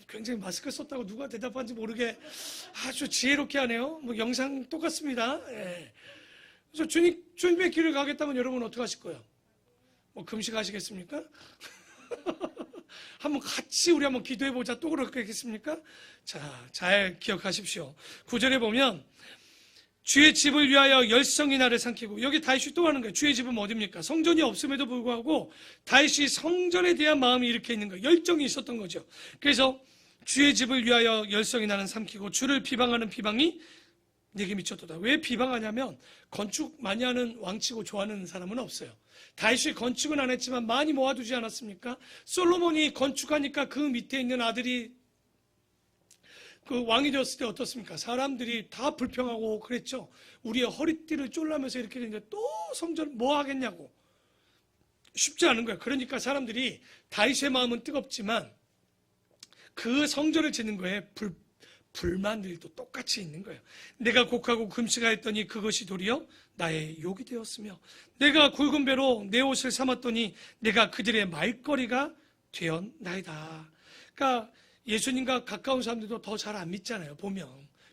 굉장히 마스크 썼다고 누가 대답하는지 모르게 아주 지혜롭게 하네요. 영상 똑같습니다. 예. 그래서 주님의 길을 가겠다면 여러분 어떻게 하실 거예요? 금식하시겠습니까? 한번 같이 우리 한번 기도해보자. 또 그렇겠습니까? 자, 잘 기억하십시오. 9절에 보면 주의 집을 위하여 열성이 나를 삼키고, 여기 다윗이 또 하는 거예요. 주의 집은 어디입니까? 성전이 없음에도 불구하고 다윗이 성전에 대한 마음이 이렇게 있는 거예요. 열정이 있었던 거죠. 그래서 주의 집을 위하여 열성이 나는 삼키고 주를 비방하는 비방이 내게 미쳤도다. 왜 비방하냐면 건축 많이 하는 왕치고 좋아하는 사람은 없어요. 다윗이 건축은 안 했지만 많이 모아두지 않았습니까? 솔로몬이 건축하니까 그 밑에 있는 아들이 그 왕이 되었을 때 어떻습니까? 사람들이 다 불평하고 그랬죠. 우리의 허리띠를 쫄라면서 이렇게 되는데 또 성전 뭐 하겠냐고. 쉽지 않은 거예요. 그러니까 사람들이 다윗의 마음은 뜨겁지만 그 성전을 짓는 거에 불만들도 똑같이 있는 거예요. 내가 곡하고 금식하였더니 그것이 도리어 나의 욕이 되었으며, 내가 굵은 배로 내 옷을 삼았더니 내가 그들의 말거리가 되었나이다. 그러니까 예수님과 가까운 사람들도 더 잘 안 믿잖아요. 보면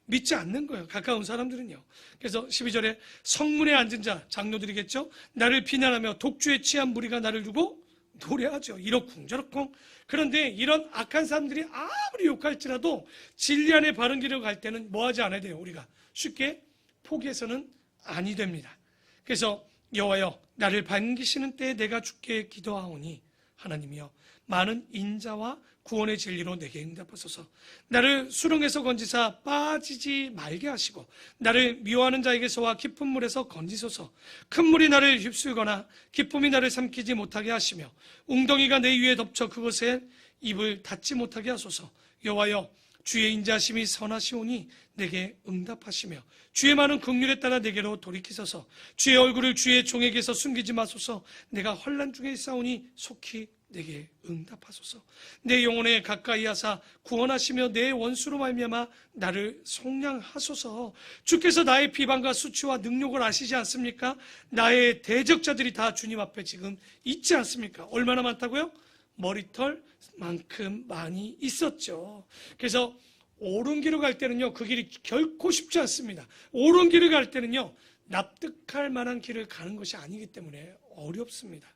믿지 않는 거예요. 가까운 사람들은요. 그래서 12절에 성문에 앉은 자, 장로들이겠죠. 나를 비난하며 독주에 취한 무리가 나를 두고 노래하죠. 이러쿵 저러쿵. 그런데 이런 악한 사람들이 아무리 욕할지라도 진리 안에 바른 길을 갈 때는 뭐하지 않아야 돼요. 우리가 쉽게 포기해서는 아니 됩니다. 그래서 여호와여, 나를 반기시는 때에 내가 주께 기도하오니 하나님이여, 많은 인자와 구원의 진리로 내게 응답하소서. 나를 수렁에서 건지사 빠지지 말게 하시고 나를 미워하는 자에게서와 깊은 물에서 건지소서. 큰 물이 나를 휩쓸거나 기쁨이 나를 삼키지 못하게 하시며 웅덩이가 내 위에 덮쳐 그곳에 입을 닫지 못하게 하소서. 여호와여, 주의 인자하심이 선하시오니 내게 응답하시며 주의 많은 긍휼에 따라 내게로 돌이키소서. 주의 얼굴을 주의 종에게서 숨기지 마소서. 내가 환난 중에 있사오니 속히 내게 응답하소서. 내 영혼에 가까이 하사 구원하시며 내 원수로 말미암아 나를 속량하소서. 주께서 나의 비방과 수치와 능력을 아시지 않습니까? 나의 대적자들이 다 주님 앞에 지금 있지 않습니까? 얼마나 많다고요? 머리털만큼 많이 있었죠. 그래서 옳은 길을 갈 때는요, 그 길이 결코 쉽지 않습니다. 옳은 길을 갈 때는요, 납득할 만한 길을 가는 것이 아니기 때문에 어렵습니다.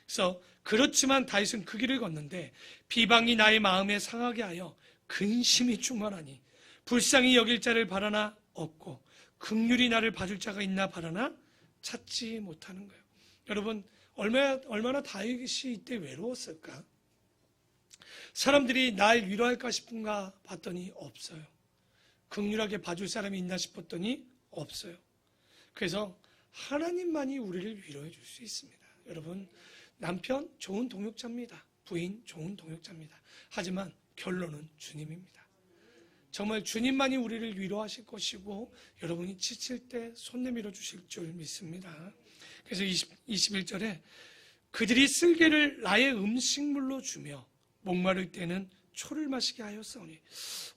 그래서 그렇지만 다윗은 그 길을 걷는데 비방이 나의 마음에 상하게 하여 근심이 충만하니 불쌍히 여길 자를 바라나 없고 긍휼히 나를 봐줄 자가 있나 바라나 찾지 못하는 거예요. 여러분, 얼마나 다윗이 이때 외로웠을까? 사람들이 날 위로할까 싶은가 봤더니 없어요. 긍휼하게 봐줄 사람이 있나 싶었더니 없어요. 그래서 하나님만이 우리를 위로해 줄 수 있습니다. 여러분, 남편 좋은 동역자입니다. 부인 좋은 동역자입니다. 하지만 결론은 주님입니다. 정말 주님만이 우리를 위로하실 것이고 여러분이 지칠 때 손 내밀어 주실 줄 믿습니다. 그래서 21절에 그들이 쓸개를 나의 음식물로 주며 목마를 때는 초를 마시게 하였사오니,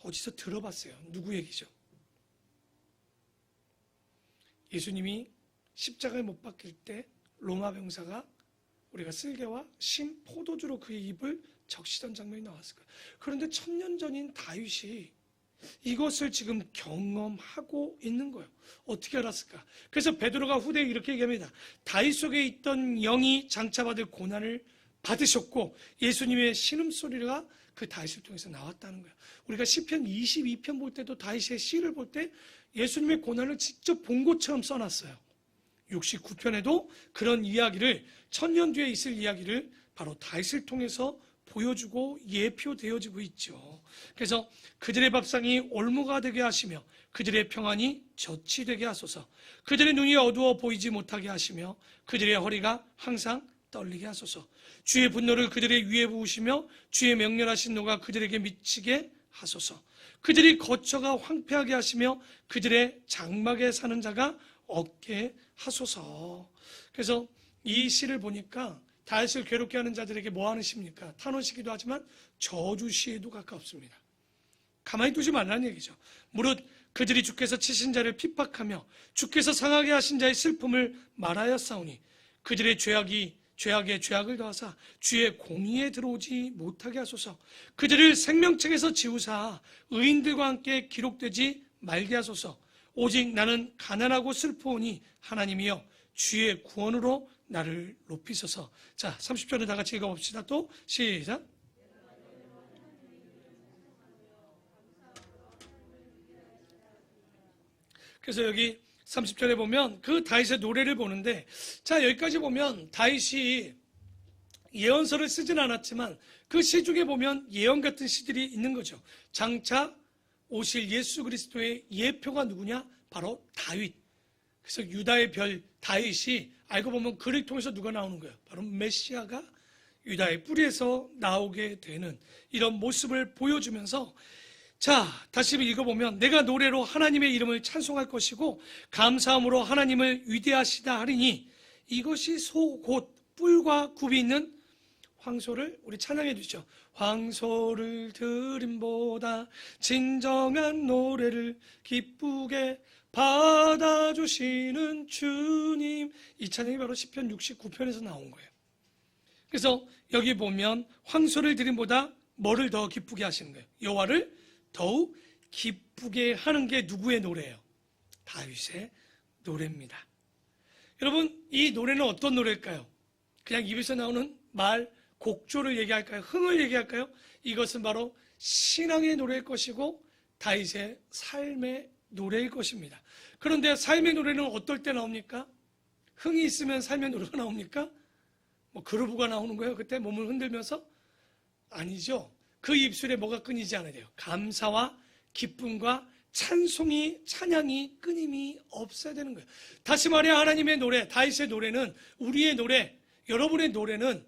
어디서 들어봤어요? 누구 얘기죠? 예수님이 십자가에 못 박힐 때 로마 병사가 우리가 쓸개와 신 포도주로 그의 입을 적시던 장면이 나왔을 거예요. 그런데 1000년 전인 다윗이 이것을 지금 경험하고 있는 거예요. 어떻게 알았을까? 그래서 베드로가 후대에 이렇게 얘기합니다. 다윗 속에 있던 영이 장차받을 고난을 받으셨고 예수님의 신음소리가 그 다윗을 통해서 나왔다는 거예요. 우리가 시편 22편 볼 때도 다윗의 시를 볼 때 예수님의 고난을 직접 본 것처럼 써놨어요. 69편에도 그런 이야기를, 1000년 뒤에 있을 이야기를 바로 다윗을 통해서 보여주고 예표되어지고 있죠. 그래서 그들의 밥상이 올무가 되게 하시며 그들의 평안이 젖이 되게 하소서. 그들의 눈이 어두워 보이지 못하게 하시며 그들의 허리가 항상 떨리게 하소서. 주의 분노를 그들의 위에 부으시며 주의 맹렬하신 노가 그들에게 미치게 하소서. 그들이 거처가 황폐하게 하시며 그들의 장막에 사는 자가 없게 하소서. 그래서 이 시를 보니까 다윗을 괴롭게 하는 자들에게 뭐 하는 시입니까? 탄원시기도 하지만 저주시에도 가깝습니다. 가만히 두지 말라는 얘기죠. 무릇 그들이 주께서 치신 자를 핍박하며 주께서 상하게 하신 자의 슬픔을 말하였사오니 그들의 죄악에 죄악을 더하사 주의 공의에 들어오지 못하게 하소서. 그들을 생명책에서 지우사 의인들과 함께 기록되지 말게 하소서. 오직 나는 가난하고 슬퍼오니 하나님이여 주의 구원으로 나를 높이소서. 자, 30절을 다 같이 읽어봅시다. 또 시작. 그래서 여기 30절에 보면 그 다윗의 노래를 보는데, 자, 여기까지 보면 다윗이 예언서를 쓰진 않았지만 그 시 중에 보면 예언 같은 시들이 있는 거죠. 장차 오실 예수 그리스도의 예표가 누구냐? 바로 다윗. 그래서 유다의 별 다윗이 알고 보면 그를 통해서 누가 나오는 거예요? 바로 메시아가 유다의 뿌리에서 나오게 되는 이런 모습을 보여주면서, 자, 다시 읽어보면 내가 노래로 하나님의 이름을 찬송할 것이고 감사함으로 하나님을 위대하시다 하리니 이것이 소 곧 뿔과 굽이 있는 황소를 우리 찬양해 주죠. 황소를 드림보다 진정한 노래를 기쁘게 받아주시는 주님. 이 찬양이 바로 시편 69편에서 나온 거예요. 그래서 여기 보면 황소를 드림보다 뭐를 더 기쁘게 하시는 거예요? 여호와를 더욱 기쁘게 하는 게 누구의 노래예요? 다윗의 노래입니다. 여러분, 이 노래는 어떤 노래일까요? 그냥 입에서 나오는 말, 곡조를 얘기할까요? 흥을 얘기할까요? 이것은 바로 신앙의 노래일 것이고 다윗의 삶의 노래일 것입니다. 그런데 삶의 노래는 어떨 때 나옵니까? 흥이 있으면 삶의 노래가 나옵니까? 뭐 그루브가 나오는 거예요? 그때 몸을 흔들면서? 아니죠. 그 입술에 뭐가 끊이지 않아야 돼요. 감사와 기쁨과 찬양이 끊임이 없어야 되는 거예요. 다시 말해 하나님의 노래, 다윗의 노래는, 우리의 노래, 여러분의 노래는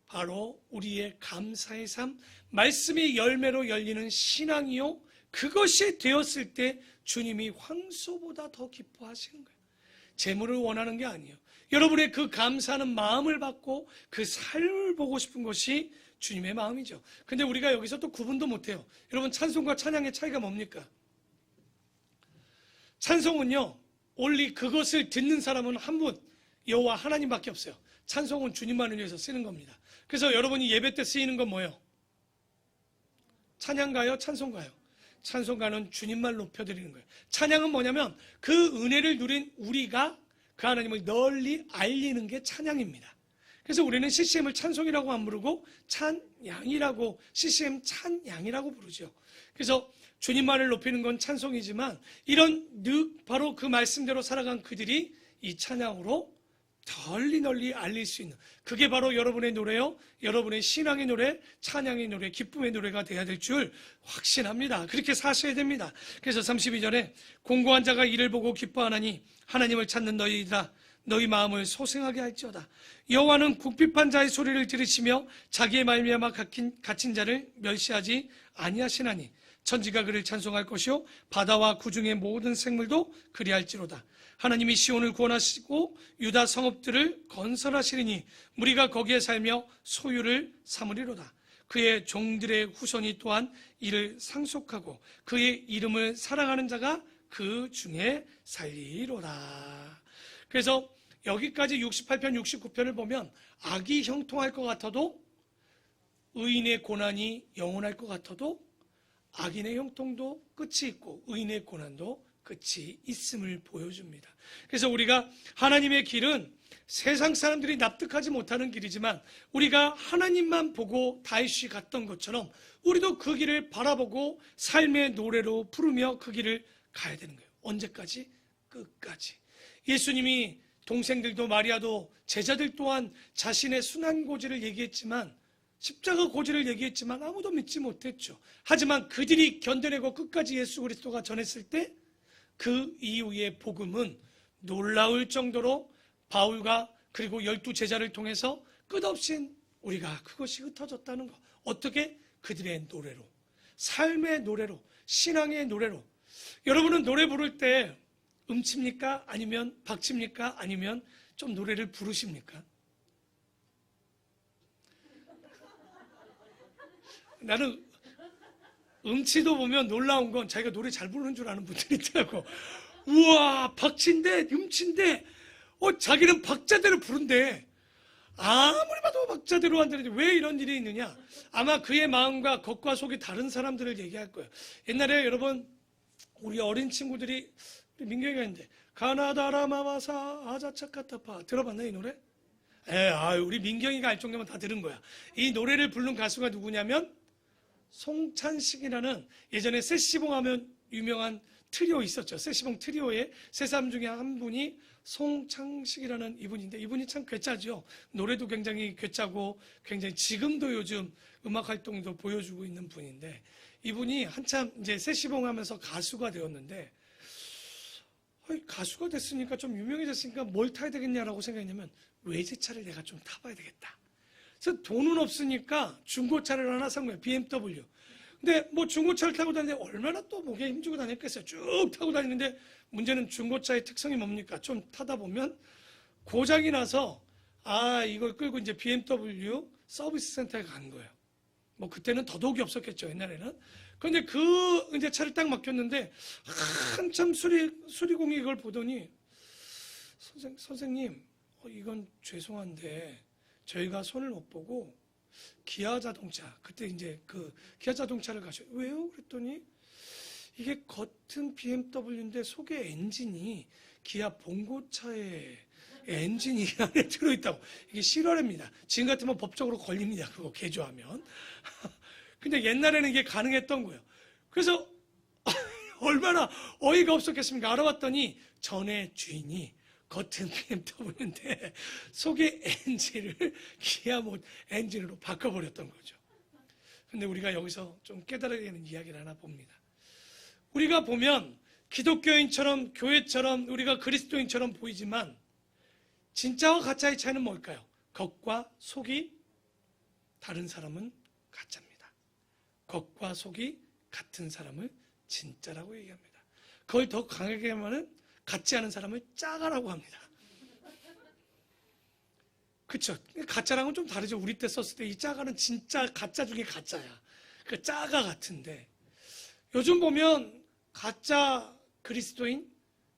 바로 우리의 감사의 삶, 말씀의 열매로 열리는 신앙이요, 그것이 되었을 때 주님이 황소보다 더 기뻐하시는 거예요. 재물을 원하는 게 아니에요. 여러분의 그 감사하는 마음을 받고 그 삶을 보고 싶은 것이 주님의 마음이죠. 근데 우리가 여기서 또 구분도 못해요. 여러분, 찬송과 찬양의 차이가 뭡니까? 찬송은요, 올리 그것을 듣는 사람은 한 분, 여호와 하나님밖에 없어요. 찬송은 주님만을 위해서 쓰는 겁니다. 그래서 여러분이 예배 때 쓰이는 건 뭐예요? 찬양가요? 찬송가요? 찬송가는 주님만 높여드리는 거예요. 찬양은 뭐냐면 그 은혜를 누린 우리가 그 하나님을 널리 알리는 게 찬양입니다. 그래서 우리는 CCM을 찬송이라고 안 부르고 찬양이라고, CCM 찬양이라고 부르죠. 그래서 주님만을 높이는 건 찬송이지만 이런 바로 그 말씀대로 살아간 그들이 이 찬양으로 널리 알릴 수 있는, 그게 바로 여러분의 노래요, 여러분의 신앙의 노래, 찬양의 노래, 기쁨의 노래가 돼야 될 줄 확신합니다. 그렇게 사셔야 됩니다. 그래서 32절에 공고한 자가 이를 보고 기뻐하나니 하나님을 찾는 너희이다. 너희 마음을 소생하게 할지어다. 여호와는 궁핍한 자의 소리를 들으시며 자기의 말미암아 갇힌 자를 멸시하지 아니하시나니 천지가 그를 찬송할 것이요 바다와 구중의 모든 생물도 그리할지로다. 하나님이 시온을 구원하시고 유다 성읍들을 건설하시리니 무리가 거기에 살며 소유를 삼으리로다. 그의 종들의 후손이 또한 이를 상속하고 그의 이름을 사랑하는 자가 그 중에 살리로다. 그래서 여기까지 68편, 69편을 보면 악이 형통할 것 같아도, 의인의 고난이 영원할 것 같아도 악인의 형통도 끝이 있고 의인의 고난도 끝이 있음을 보여줍니다. 그래서 우리가 하나님의 길은 세상 사람들이 납득하지 못하는 길이지만 우리가 하나님만 보고 다윗이 갔던 것처럼 우리도 그 길을 바라보고 삶의 노래로 부르며 그 길을 가야 되는 거예요. 언제까지? 끝까지. 예수님이 동생들도 마리아도 제자들 또한 자신의 순환 고지를 얘기했지만, 십자가 고지를 얘기했지만 아무도 믿지 못했죠. 하지만 그들이 견뎌내고 끝까지 예수 그리스도가 전했을 때 그 이후의 복음은 놀라울 정도로 바울과 그리고 12제자를 통해서 끝없이 우리가 그것이 흩어졌다는 것. 어떻게? 그들의 노래로, 삶의 노래로, 신앙의 노래로. 여러분은 노래 부를 때 음칩니까? 아니면 박칩니까? 아니면 좀 노래를 부르십니까? 나는 음치도 보면 놀라운 건 자기가 노래 잘 부르는 줄 아는 분들이 있더라고. 우와, 박치인데, 음치인데, 자기는 박자대로 부른대. 아무리 봐도 박자대로 한다는데 왜 이런 일이 있느냐? 아마 그의 마음과 겉과 속이 다른 사람들을 얘기할 거예요. 옛날에 여러분, 우리 어린 친구들이, 우리 민경이가 있는데, 가나다라마마사 아자차카타파. 들어봤나, 이 노래? 우리 민경이가 알 정도면 다 들은 거야. 이 노래를 부른 가수가 누구냐면, 송찬식이라는, 예전에 세시봉 하면 유명한 트리오 있었죠. 세시봉 트리오의 세 사람 중에 한 분이 송창식이라는 이분인데, 이분이 참 괴짜죠. 노래도 굉장히 괴짜고 굉장히 지금도 요즘 음악 활동도 보여주고 있는 분인데, 이분이 한참 이제 세시봉 하면서 가수가 되었는데, 가수가 됐으니까 좀 유명해졌으니까 뭘 타야 되겠냐라고 생각했냐면 외제차를 내가 좀 타봐야 되겠다. 그래서 돈은 없으니까 중고차를 하나 산 거예요. BMW. 근데 뭐 중고차를 타고 다니는데 얼마나 또 목에 힘주고 다녔겠어요. 쭉 타고 다니는데 문제는 중고차의 특성이 뭡니까? 좀 타다 보면 고장이 나서 이걸 끌고 이제 BMW 서비스 센터에 간 거예요. 뭐 그때는 더더욱이 없었겠죠. 옛날에는. 그런데 이제 차를 딱 맡겼는데 한참 수리공이 이걸 보더니 선생님, 이건 죄송한데 저희가 손을 못 보고 기아 자동차, 그때 이제 그 기아 자동차를 가셔요. 왜요? 그랬더니 이게 겉은 BMW인데 속에 엔진이 기아 봉고차의 엔진이 안에 들어있다고. 이게 실화랍니다. 지금 같으면 법적으로 걸립니다. 그거 개조하면. 근데 옛날에는 이게 가능했던 거예요. 그래서 얼마나 어이가 없었겠습니까? 알아봤더니 전에 주인이 겉은 BMW인데 속에 엔진을 기아 엔진으로 바꿔버렸던 거죠. 근데 우리가 여기서 좀 깨달아야 되는 이야기를 하나 봅니다. 우리가 보면 기독교인처럼 교회처럼 우리가 그리스도인처럼 보이지만 진짜와 가짜의 차이는 뭘까요? 겉과 속이 다른 사람은 가짜입니다. 겉과 속이 같은 사람을 진짜라고 얘기합니다. 그걸 더 강하게 하면은 같지 않은 사람을 짜가라고 합니다. 그쵸? 가짜랑은 좀 다르죠. 우리 때 썼을 때 이 짜가는 진짜 가짜 중에 가짜야. 그 짜가 같은데 요즘 보면 가짜 그리스도인,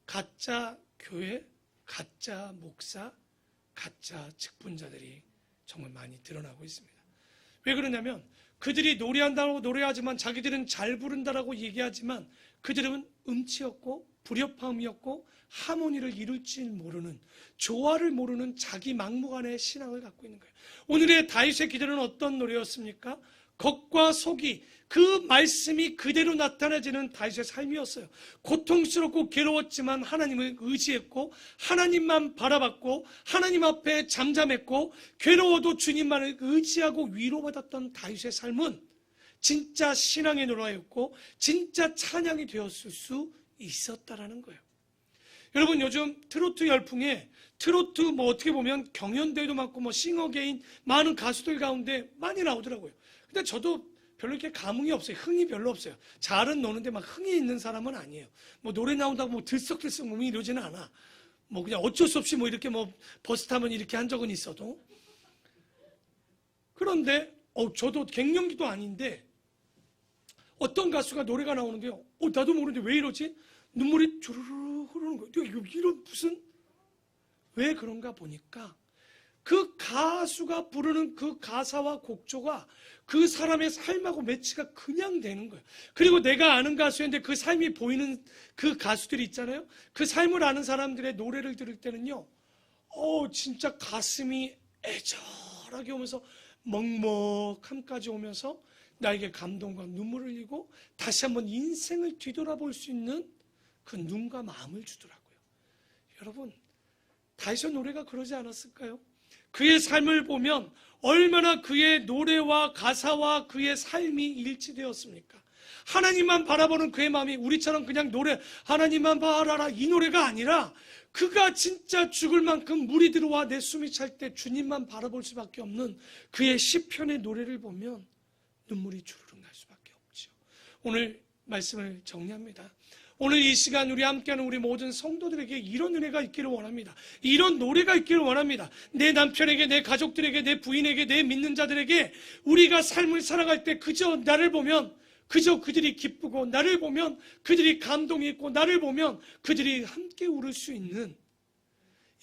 가짜 교회, 가짜 목사, 가짜 직분자들이 정말 많이 드러나고 있습니다. 왜 그러냐면 그들이 노래한다고 노래하지만 자기들은 잘 부른다라고 얘기하지만 그들은 음치였고 불협화음이었고 하모니를 이룰 줄 모르는, 조화를 모르는 자기 막무가내의 신앙을 갖고 있는 거예요. 오늘의 다윗의 기도는 어떤 노래였습니까? 겉과 속이 그 말씀이 그대로 나타내지는 다윗의 삶이었어요. 고통스럽고 괴로웠지만 하나님을 의지했고 하나님만 바라봤고 하나님 앞에 잠잠했고 괴로워도 주님만을 의지하고 위로받았던 다윗의 삶은 진짜 신앙의 노래였고 진짜 찬양이 되었을 수 있었다라는 거예요. 여러분, 요즘 트로트 열풍에 트로트 어떻게 보면 경연대회도 많고 싱어게인 많은 가수들 가운데 많이 나오더라고요. 근데 저도 별로 이렇게 감흥이 없어요. 흥이 별로 없어요. 잘은 노는데 막 흥이 있는 사람은 아니에요. 노래 나온다고 들썩들썩 몸이 이러지는 않아. 그냥 어쩔 수 없이 이렇게 버스 타면 이렇게 한 적은 있어도. 그런데 저도 갱년기도 아닌데 어떤 가수가 노래가 나오는데요. 나도 모르는데 왜 이러지? 눈물이 주르르 흐르는 거예요. 이런 무슨, 왜 그런가 보니까 그 가수가 부르는 그 가사와 곡조가 그 사람의 삶하고 매치가 그냥 되는 거예요. 그리고 내가 아는 가수인데 그 삶이 보이는 그 가수들이 있잖아요. 그 삶을 아는 사람들의 노래를 들을 때는요, 진짜 가슴이 애절하게 오면서 먹먹함까지 오면서 나에게 감동과 눈물을 흘리고 다시 한번 인생을 뒤돌아볼 수 있는 그 눈과 마음을 주더라고요. 여러분, 다윗의 노래가 그러지 않았을까요? 그의 삶을 보면 얼마나 그의 노래와 가사와 그의 삶이 일치되었습니까? 하나님만 바라보는 그의 마음이 우리처럼 그냥 노래 하나님만 바라라 이 노래가 아니라 그가 진짜 죽을 만큼 물이 들어와 내 숨이 찰 때 주님만 바라볼 수밖에 없는 그의 시편의 노래를 보면 눈물이 주르륵 날 수밖에 없죠. 오늘 말씀을 정리합니다. 오늘 이 시간 우리 함께하는 우리 모든 성도들에게 이런 은혜가 있기를 원합니다. 이런 노래가 있기를 원합니다. 내 남편에게, 내 가족들에게, 내 부인에게, 내 믿는 자들에게 우리가 삶을 살아갈 때 그저 나를 보면 그저 그들이 기쁘고 나를 보면 그들이 감동이 있고 나를 보면 그들이 함께 울을 수 있는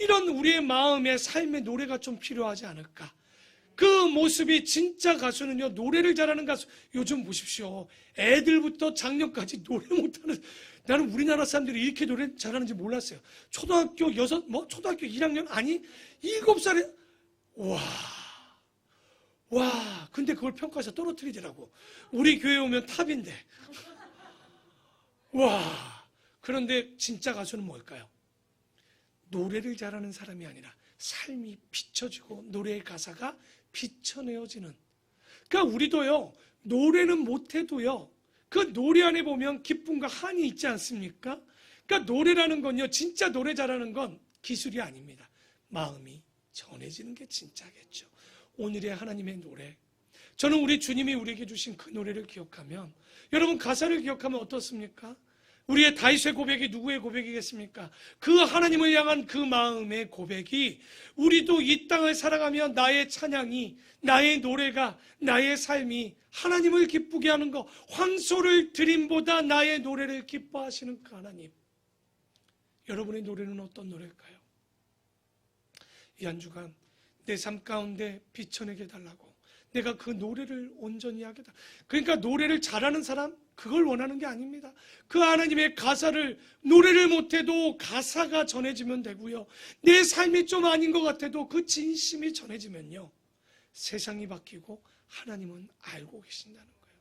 이런 우리의 마음의 삶의 노래가 좀 필요하지 않을까. 그 모습이 진짜 가수는요, 노래를 잘하는 가수. 요즘 보십시오. 애들부터 장년까지 노래 못하는, 나는 우리나라 사람들이 이렇게 노래 잘하는지 몰랐어요. 초등학교 1학년? 아니, 7살에, 와, 근데 그걸 평가해서 떨어뜨리더라고. 우리 교회 오면 탑인데. 와, 그런데 진짜 가수는 뭘까요? 노래를 잘하는 사람이 아니라 삶이 비춰지고 노래의 가사가 비춰내어지는. 그러니까 우리도요, 노래는 못해도요, 그 노래 안에 보면 기쁨과 한이 있지 않습니까? 그러니까 노래라는 건요, 진짜 노래 잘하는 건 기술이 아닙니다. 마음이 전해지는 게 진짜겠죠. 오늘의 하나님의 노래, 저는 우리 주님이 우리에게 주신 그 노래를 기억하면, 여러분 가사를 기억하면 어떻습니까? 우리의 다윗의 고백이 누구의 고백이겠습니까? 그 하나님을 향한 그 마음의 고백이 우리도 이 땅을 살아가며 나의 찬양이, 나의 노래가, 나의 삶이 하나님을 기쁘게 하는 것, 황소를 드림보다 나의 노래를 기뻐하시는 그 하나님. 여러분의 노래는 어떤 노래일까요? 이 한 주간 내 삶 가운데 비춰내게 달라고, 내가 그 노래를 온전히 하겠다. 그러니까 노래를 잘하는 사람, 그걸 원하는 게 아닙니다. 그 하나님의 가사를, 노래를 못해도 가사가 전해지면 되고요, 내 삶이 좀 아닌 것 같아도 그 진심이 전해지면요, 세상이 바뀌고 하나님은 알고 계신다는 거예요.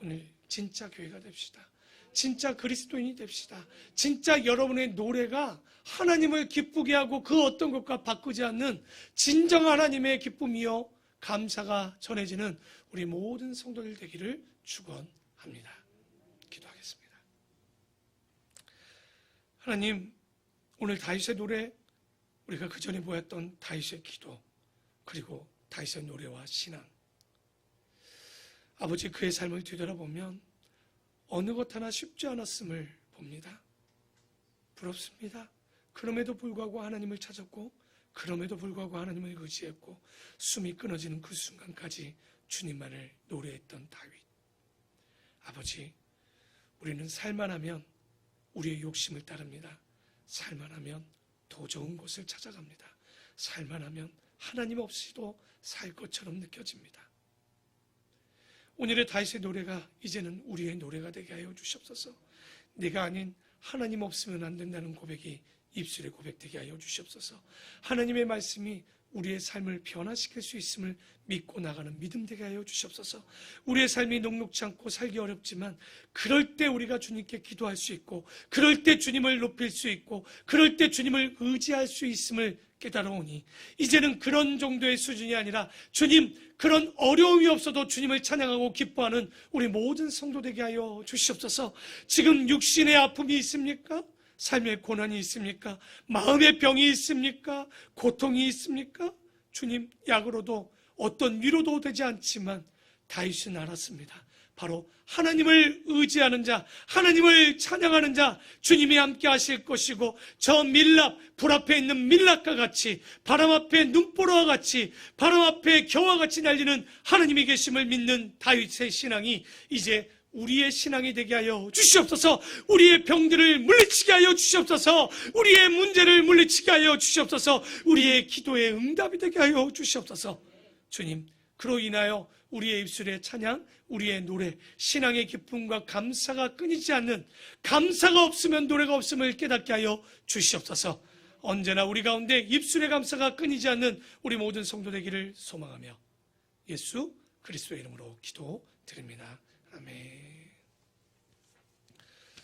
오늘 진짜 교회가 됩시다. 진짜 그리스도인이 됩시다. 진짜 여러분의 노래가 하나님을 기쁘게 하고 그 어떤 것과 바꾸지 않는 진정한 하나님의 기쁨이요 감사가 전해지는 우리 모든 성도들 되기를 축원합니다. 기도하겠습니다. 하나님, 오늘 다윗의 노래, 우리가 그 전에 보였던 다윗의 기도, 그리고 다윗의 노래와 신앙, 아버지, 그의 삶을 뒤돌아보면 어느 것 하나 쉽지 않았음을 봅니다. 부럽습니다. 그럼에도 불구하고 하나님을 찾았고 그럼에도 불구하고 하나님을 의지했고 숨이 끊어지는 그 순간까지 주님만을 노래했던 다윗. 아버지, 우리는 살만하면 우리의 욕심을 따릅니다. 살만하면 더 좋은 곳을 찾아갑니다. 살만하면 하나님 없이도 살 것처럼 느껴집니다. 오늘의 다윗의 노래가 이제는 우리의 노래가 되게 하여 주시옵소서. 내가 아닌 하나님 없으면 안 된다는 고백이 입술의 고백되게 하여 주시옵소서. 하나님의 말씀이 우리의 삶을 변화시킬 수 있음을 믿고 나가는 믿음 되게 하여 주시옵소서. 우리의 삶이 녹록지 않고 살기 어렵지만 그럴 때 우리가 주님께 기도할 수 있고 그럴 때 주님을 높일 수 있고 그럴 때 주님을 의지할 수 있음을 깨달아오니 이제는 그런 정도의 수준이 아니라 주님, 그런 어려움이 없어도 주님을 찬양하고 기뻐하는 우리 모든 성도 되게 하여 주시옵소서. 지금 육신의 아픔이 있습니까? 삶의 고난이 있습니까? 마음의 병이 있습니까? 고통이 있습니까? 주님, 약으로도 어떤 위로도 되지 않지만 다윗은 알았습니다. 바로 하나님을 의지하는 자, 하나님을 찬양하는 자, 주님이 함께 하실 것이고 저 밀랍, 불 앞에 있는 밀랍과 같이 바람 앞에 눈보라와 같이 바람 앞에 겨와 같이 날리는 하나님이 계심을 믿는 다윗의 신앙이 이제 우리의 신앙이 되게 하여 주시옵소서. 우리의 병들을 물리치게 하여 주시옵소서. 우리의 문제를 물리치게 하여 주시옵소서. 우리의 기도의 응답이 되게 하여 주시옵소서. 주님, 그로 인하여 우리의 입술의 찬양, 우리의 노래, 신앙의 기쁨과 감사가 끊이지 않는, 감사가 없으면 노래가 없음을 깨닫게 하여 주시옵소서. 언제나 우리 가운데 입술의 감사가 끊이지 않는 우리 모든 성도 되기를 소망하며 예수 그리스도의 이름으로 기도드립니다. 아멘.